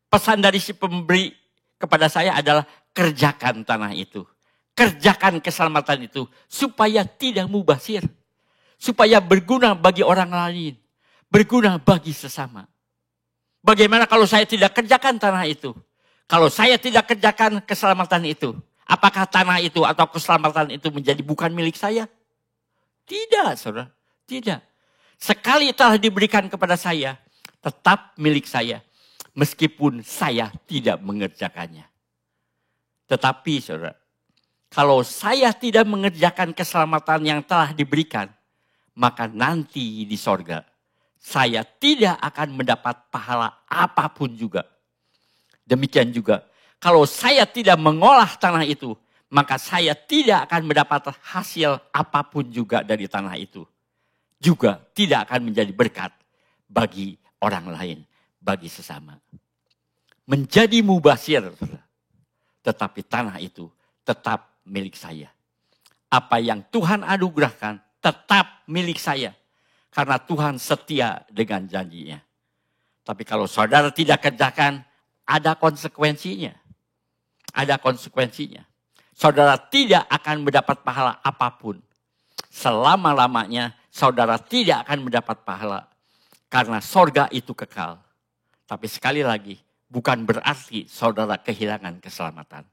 S1: Pesan dari si pemberi kepada saya adalah kerjakan tanah itu. Kerjakan keselamatan itu. Supaya tidak mubazir. Supaya berguna bagi orang lain. Berguna bagi sesama. Bagaimana kalau saya tidak kerjakan tanah itu? Kalau saya tidak kerjakan keselamatan itu. Apakah tanah itu atau keselamatan itu menjadi bukan milik saya? Tidak, saudara. Tidak. Sekali telah diberikan kepada saya, tetap milik saya. Meskipun saya tidak mengerjakannya. Tetapi, saudara, kalau saya tidak mengerjakan keselamatan yang telah diberikan, maka nanti di sorga, saya tidak akan mendapat pahala apapun juga. Demikian juga, kalau saya tidak mengolah tanah itu, maka saya tidak akan mendapat hasil apapun juga dari tanah itu. Juga tidak akan menjadi berkat bagi orang lain, bagi sesama. Menjadi mubasir, tetapi tanah itu tetap milik saya. Apa yang Tuhan anugerahkan tetap milik saya. Karena Tuhan setia dengan janjinya. Tapi kalau saudara tidak kerjakan, ada konsekuensinya. Ada konsekuensinya. Saudara tidak akan mendapat pahala apapun. Selama-lamanya saudara tidak akan mendapat pahala. Karena sorga itu kekal. Tapi sekali lagi, bukan berarti saudara kehilangan keselamatan.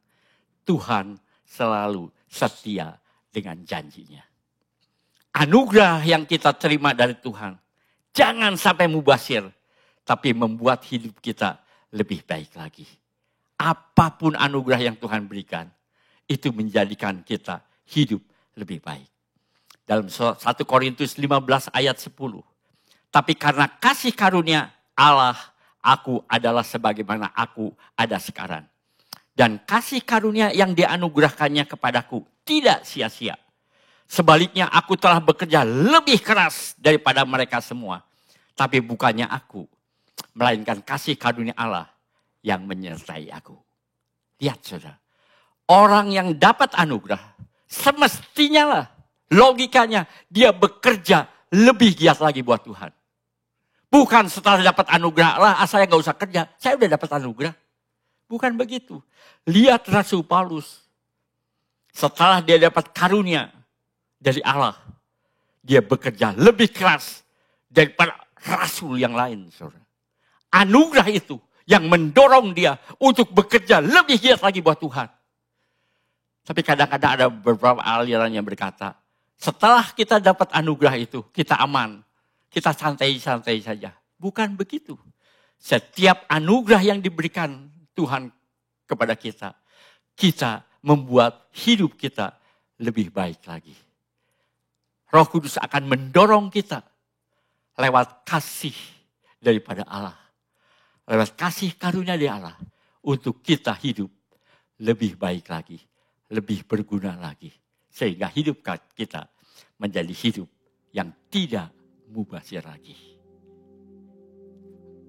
S1: Tuhan selalu setia dengan janjinya. Anugerah yang kita terima dari Tuhan, jangan sampai mubasir, tapi membuat hidup kita lebih baik lagi. Apapun anugerah yang Tuhan berikan, itu menjadikan kita hidup lebih baik. Dalam 1 Korintus 15 ayat 10. Tapi karena kasih karunia Allah, aku adalah sebagaimana aku ada sekarang. Dan kasih karunia yang dianugerahkannya kepadaku tidak sia-sia. Sebaliknya aku telah bekerja lebih keras daripada mereka semua. Tapi bukannya aku, melainkan kasih karunia Allah yang menyertai aku. Lihat saudara, orang yang dapat anugerah, semestinya lah, logikanya dia bekerja lebih giat lagi buat Tuhan. Bukan setelah dapat anugerah Allah, saya gak usah kerja, saya udah dapat anugerah. Bukan begitu. Lihat Rasul Paulus, setelah dia dapat karunia dari Allah, dia bekerja lebih keras daripada rasul yang lain. Saudara. Anugerah itu yang mendorong dia untuk bekerja lebih giat lagi buat Tuhan. Tapi kadang-kadang ada beberapa aliran yang berkata, setelah kita dapat anugerah itu, kita aman. Kita santai-santai saja. Bukan begitu. Setiap anugerah yang diberikan Tuhan kepada kita, kita membuat hidup kita lebih baik lagi. Roh Kudus akan mendorong kita lewat kasih daripada Allah. Lewat kasih karunia dari Allah. Untuk kita hidup lebih baik lagi. Lebih berguna lagi. Sehingga hidup kita menjadi hidup yang tidak mubazir lagi.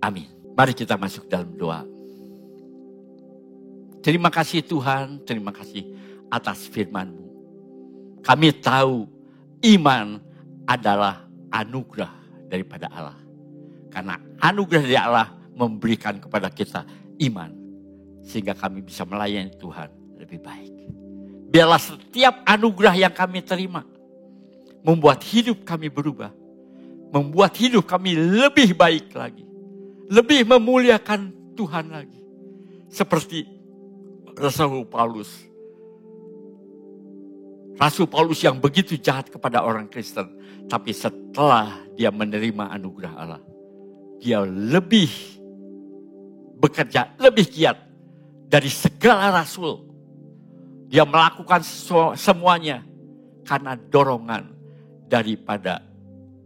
S1: Amin. Mari kita masuk dalam doa. Terima kasih Tuhan, terima kasih atas firman-Mu. Kami tahu iman adalah anugerah daripada Allah. Karena anugerah dari Allah memberikan kepada kita iman. Sehingga kami bisa melayani Tuhan lebih baik. Biarlah setiap anugerah yang kami terima membuat hidup kami berubah. Membuat hidup kami lebih baik lagi. Lebih memuliakan Tuhan lagi. Seperti Rasul Paulus. Rasul Paulus yang begitu jahat kepada orang Kristen. Tapi setelah dia menerima anugerah Allah. Dia lebih bekerja, lebih giat dari segala rasul. Dia melakukan semuanya karena dorongan daripada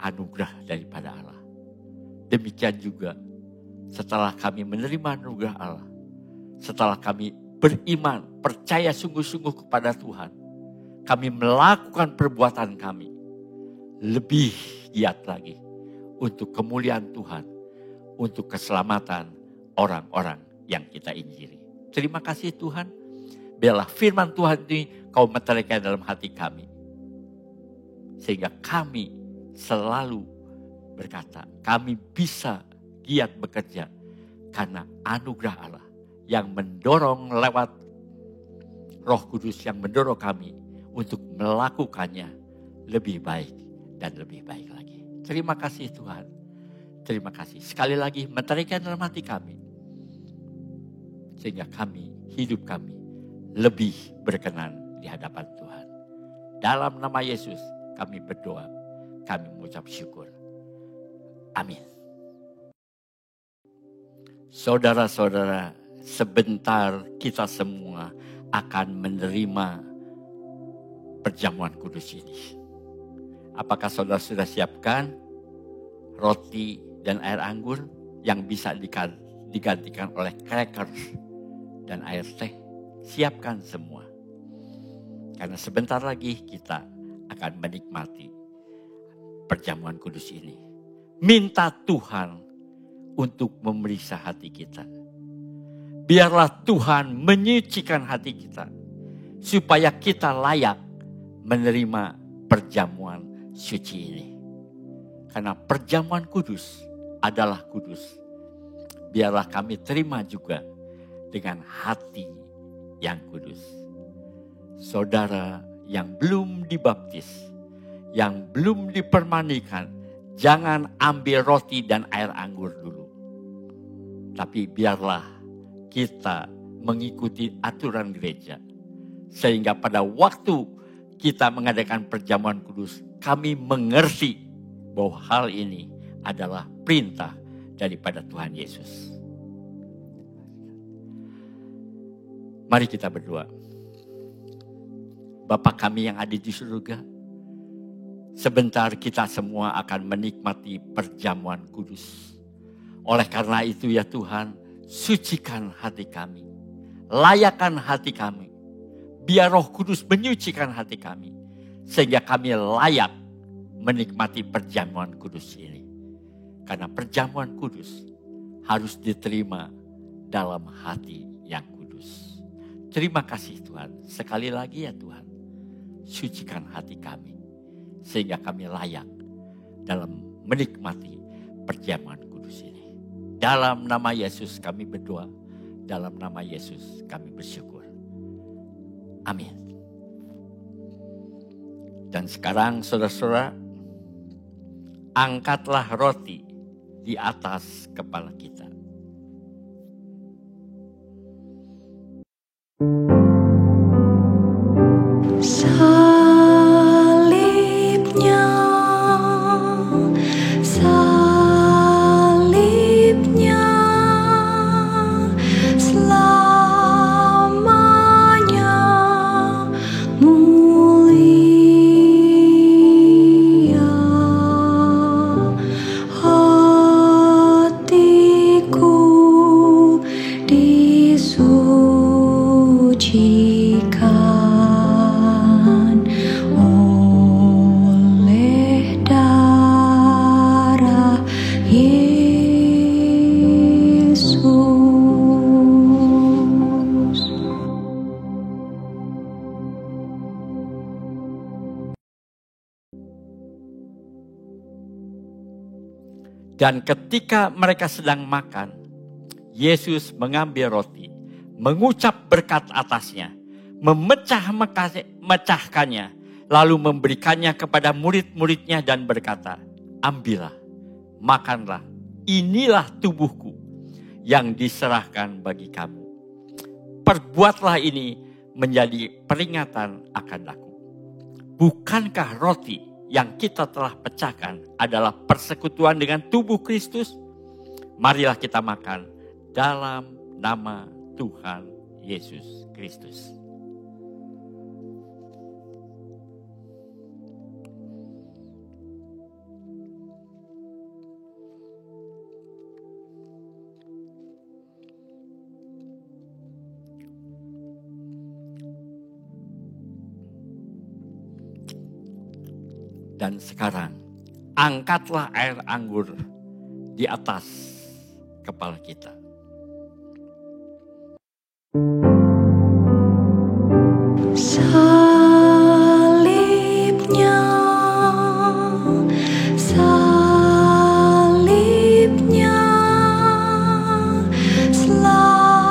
S1: anugerah daripada Allah. Demikian juga setelah kami menerima anugerah Allah. Setelah kami beriman, percaya sungguh-sungguh kepada Tuhan. Kami melakukan perbuatan kami lebih giat lagi untuk kemuliaan Tuhan, untuk keselamatan orang-orang yang kita injili. Terima kasih Tuhan. Biarlah firman Tuhan ini kau meteraikan dalam hati kami. Sehingga kami selalu berkata, kami bisa giat bekerja karena anugerah Allah yang mendorong lewat Roh Kudus yang mendorong kami untuk melakukannya lebih baik dan lebih baik lagi. Terima kasih Tuhan. Terima kasih. Sekali lagi meteraikan dalam hati kami. Sehingga hidup kami lebih berkenan di hadapan Tuhan. Dalam nama Yesus kami berdoa. Kami mengucap syukur. Amin. Saudara-saudara, sebentar kita semua akan menerima perjamuan kudus ini. Apakah saudara sudah siapkan roti dan air anggur yang bisa digantikan oleh crackers dan air teh? Siapkan semua. Karena sebentar lagi kita akan menikmati perjamuan kudus ini. Minta Tuhan untuk memeriksa hati kita. Biarlah Tuhan menyucikan hati kita, supaya kita layak menerima perjamuan suci ini. Karena perjamuan kudus adalah kudus. Biarlah kami terima juga dengan hati yang kudus. Saudara yang belum dibaptis, yang belum dipermandikan, jangan ambil roti dan air anggur dulu. Tapi biarlah kita mengikuti aturan gereja. Sehingga pada waktu kita mengadakan perjamuan kudus, kami mengerti bahwa hal ini adalah perintah daripada Tuhan Yesus. Mari kita berdoa. Bapa kami yang ada di surga, sebentar kita semua akan menikmati perjamuan kudus. Oleh karena itu ya Tuhan, sucikan hati kami, layakkan hati kami. Biar Roh Kudus menyucikan hati kami, sehingga kami layak menikmati perjamuan kudus ini. Karena perjamuan kudus harus diterima dalam hati yang kudus. Terima kasih Tuhan. Sekali lagi ya Tuhan, sucikan hati kami, sehingga kami layak dalam menikmati perjamuan kudus ini. Dalam nama Yesus kami berdoa, dalam nama Yesus kami bersyukur. Amin. Dan sekarang saudara-saudara, angkatlah roti di atas kepala kita.
S8: Salibnya, salibnya, selamanya mulia. Hatiku disucikan oleh darah Yesus.
S1: Dan ketika mereka sedang makan, Yesus mengambil roti, mengucap berkat atasnya, memecahkannya, lalu memberikannya kepada murid-muridnya dan berkata, ambillah, makanlah, inilah tubuhku yang diserahkan bagi kamu. Perbuatlah ini menjadi peringatan akan aku. Bukankah roti yang kita telah pecahkan adalah persekutuan dengan tubuh Kristus? Marilah kita makan dalam nama Tuhan Yesus Kristus. Dan sekarang, angkatlah air anggur di atas kepala kita.
S8: Salibnya, salibnya, selamanya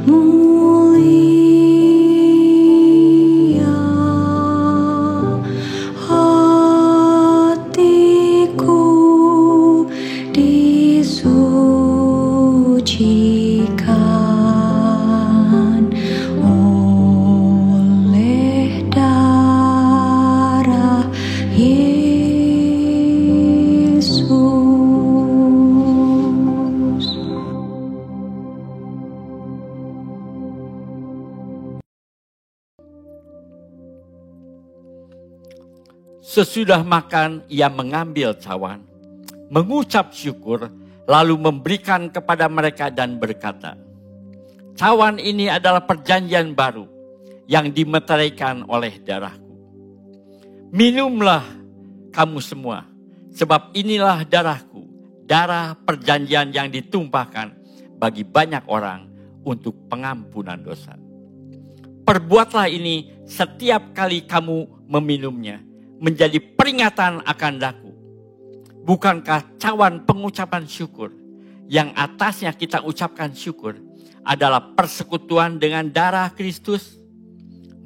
S8: mulia. Hatiku disucikan oleh darah Yesus.
S1: Sesudah makan, ia mengambil cawan, mengucap syukur, lalu memberikan kepada mereka dan berkata, Cawan ini adalah perjanjian baru yang dimeteraikan oleh darahku. Minumlah kamu semua, sebab inilah darahku, darah perjanjian yang ditumpahkan bagi banyak orang untuk pengampunan dosa. Perbuatlah ini setiap kali kamu meminumnya, menjadi peringatan akan daku. Bukankah cawan pengucapan syukur yang atasnya kita ucapkan syukur adalah persekutuan dengan darah Kristus?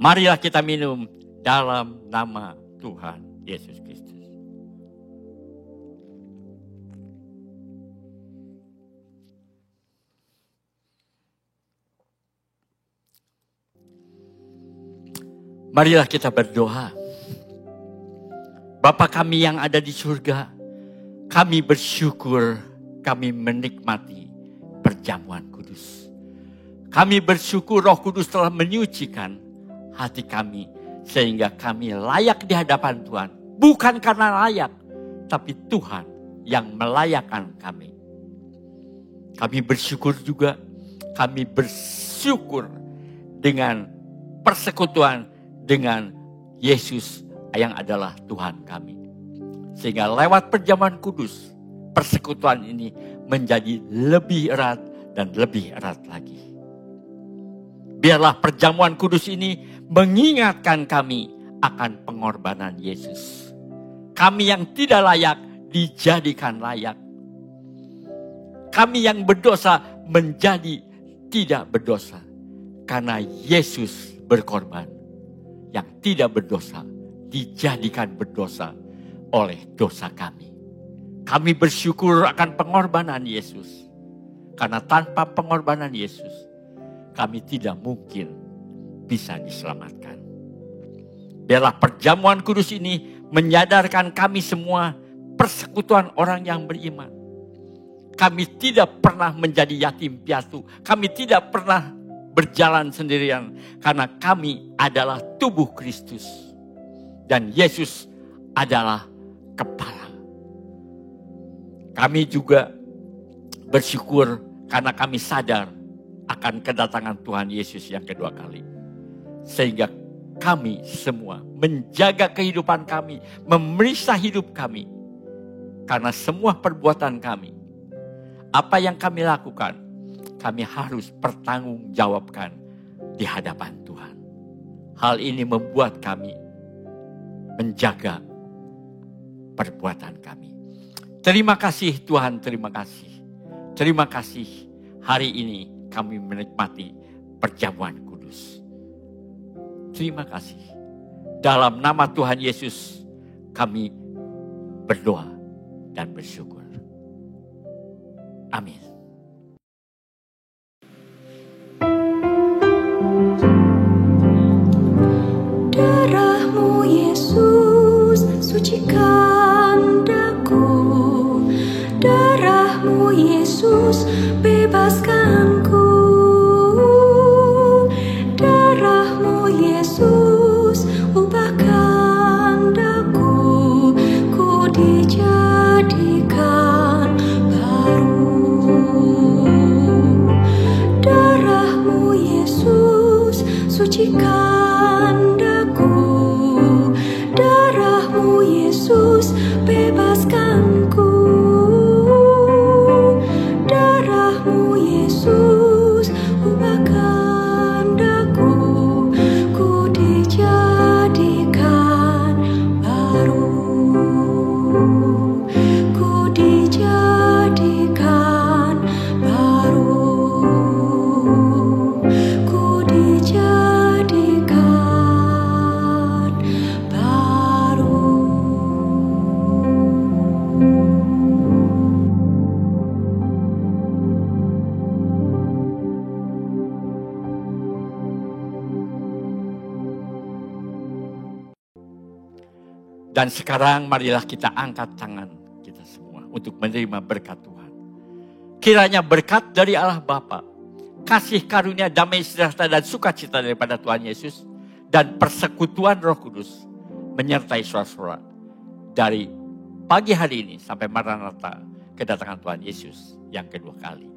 S1: Marilah kita minum dalam nama Tuhan Yesus Kristus. Marilah kita berdoa. Bapa kami yang ada di surga, kami bersyukur kami menikmati perjamuan kudus. Kami bersyukur Roh Kudus telah menyucikan hati kami sehingga kami layak di hadapan Tuhan. Bukan karena layak, tapi Tuhan yang melayakkan kami. Kami bersyukur juga, kami bersyukur dengan persekutuan dengan Yesus yang adalah Tuhan kami. Sehingga lewat perjamuan kudus, persekutuan ini menjadi lebih erat dan lebih erat lagi. Biarlah perjamuan kudus ini mengingatkan kami akan pengorbanan Yesus. Kami yang tidak layak dijadikan layak. Kami yang berdosa menjadi tidak berdosa. Karena Yesus berkorban. Yang tidak berdosa dijadikan berdosa oleh dosa kami. Kami bersyukur akan pengorbanan Yesus. Karena tanpa pengorbanan Yesus, kami tidak mungkin bisa diselamatkan. Biarlah perjamuan kudus ini menyadarkan kami semua persekutuan orang yang beriman. Kami tidak pernah menjadi yatim piatu. Kami tidak pernah berjalan sendirian. Karena kami adalah tubuh Kristus. Dan Yesus adalah kepala. Kami juga bersyukur karena kami sadar akan kedatangan Tuhan Yesus yang kedua kali. Sehingga kami semua menjaga kehidupan kami, memeriksa hidup kami. Karena semua perbuatan kami, apa yang kami lakukan, kami harus pertanggungjawabkan di hadapan Tuhan. Hal ini membuat kami menjaga perbuatan kami. Terima kasih Tuhan, terima kasih. Terima kasih hari ini kami menikmati perjamuan kudus. Terima kasih. Dalam nama Tuhan Yesus kami berdoa dan bersyukur. Amin.
S8: Darahmu Yesus sucikan daku, darahmu Yesus bebaskanku, darahmu Yesus ubahkan daku, ku dijadikan baru. Darahmu Yesus sucikan daku, darahmu Yesus bebaskanku, darahmu Yesus ubahkan daku, ku dijadikan baru, ku dijadikan baru, ku dijadikan baru.
S1: Dan sekarang marilah kita angkat tangan kita semua untuk menerima berkat Tuhan. Kiranya berkat dari Allah Bapa, kasih karunia, damai sejahtera dan sukacita daripada Tuhan Yesus, dan persekutuan Roh Kudus menyertai saudara-saudara dari pagi hari ini sampai Maranatha, kedatangan Tuhan Yesus yang kedua kali.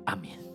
S1: Amin.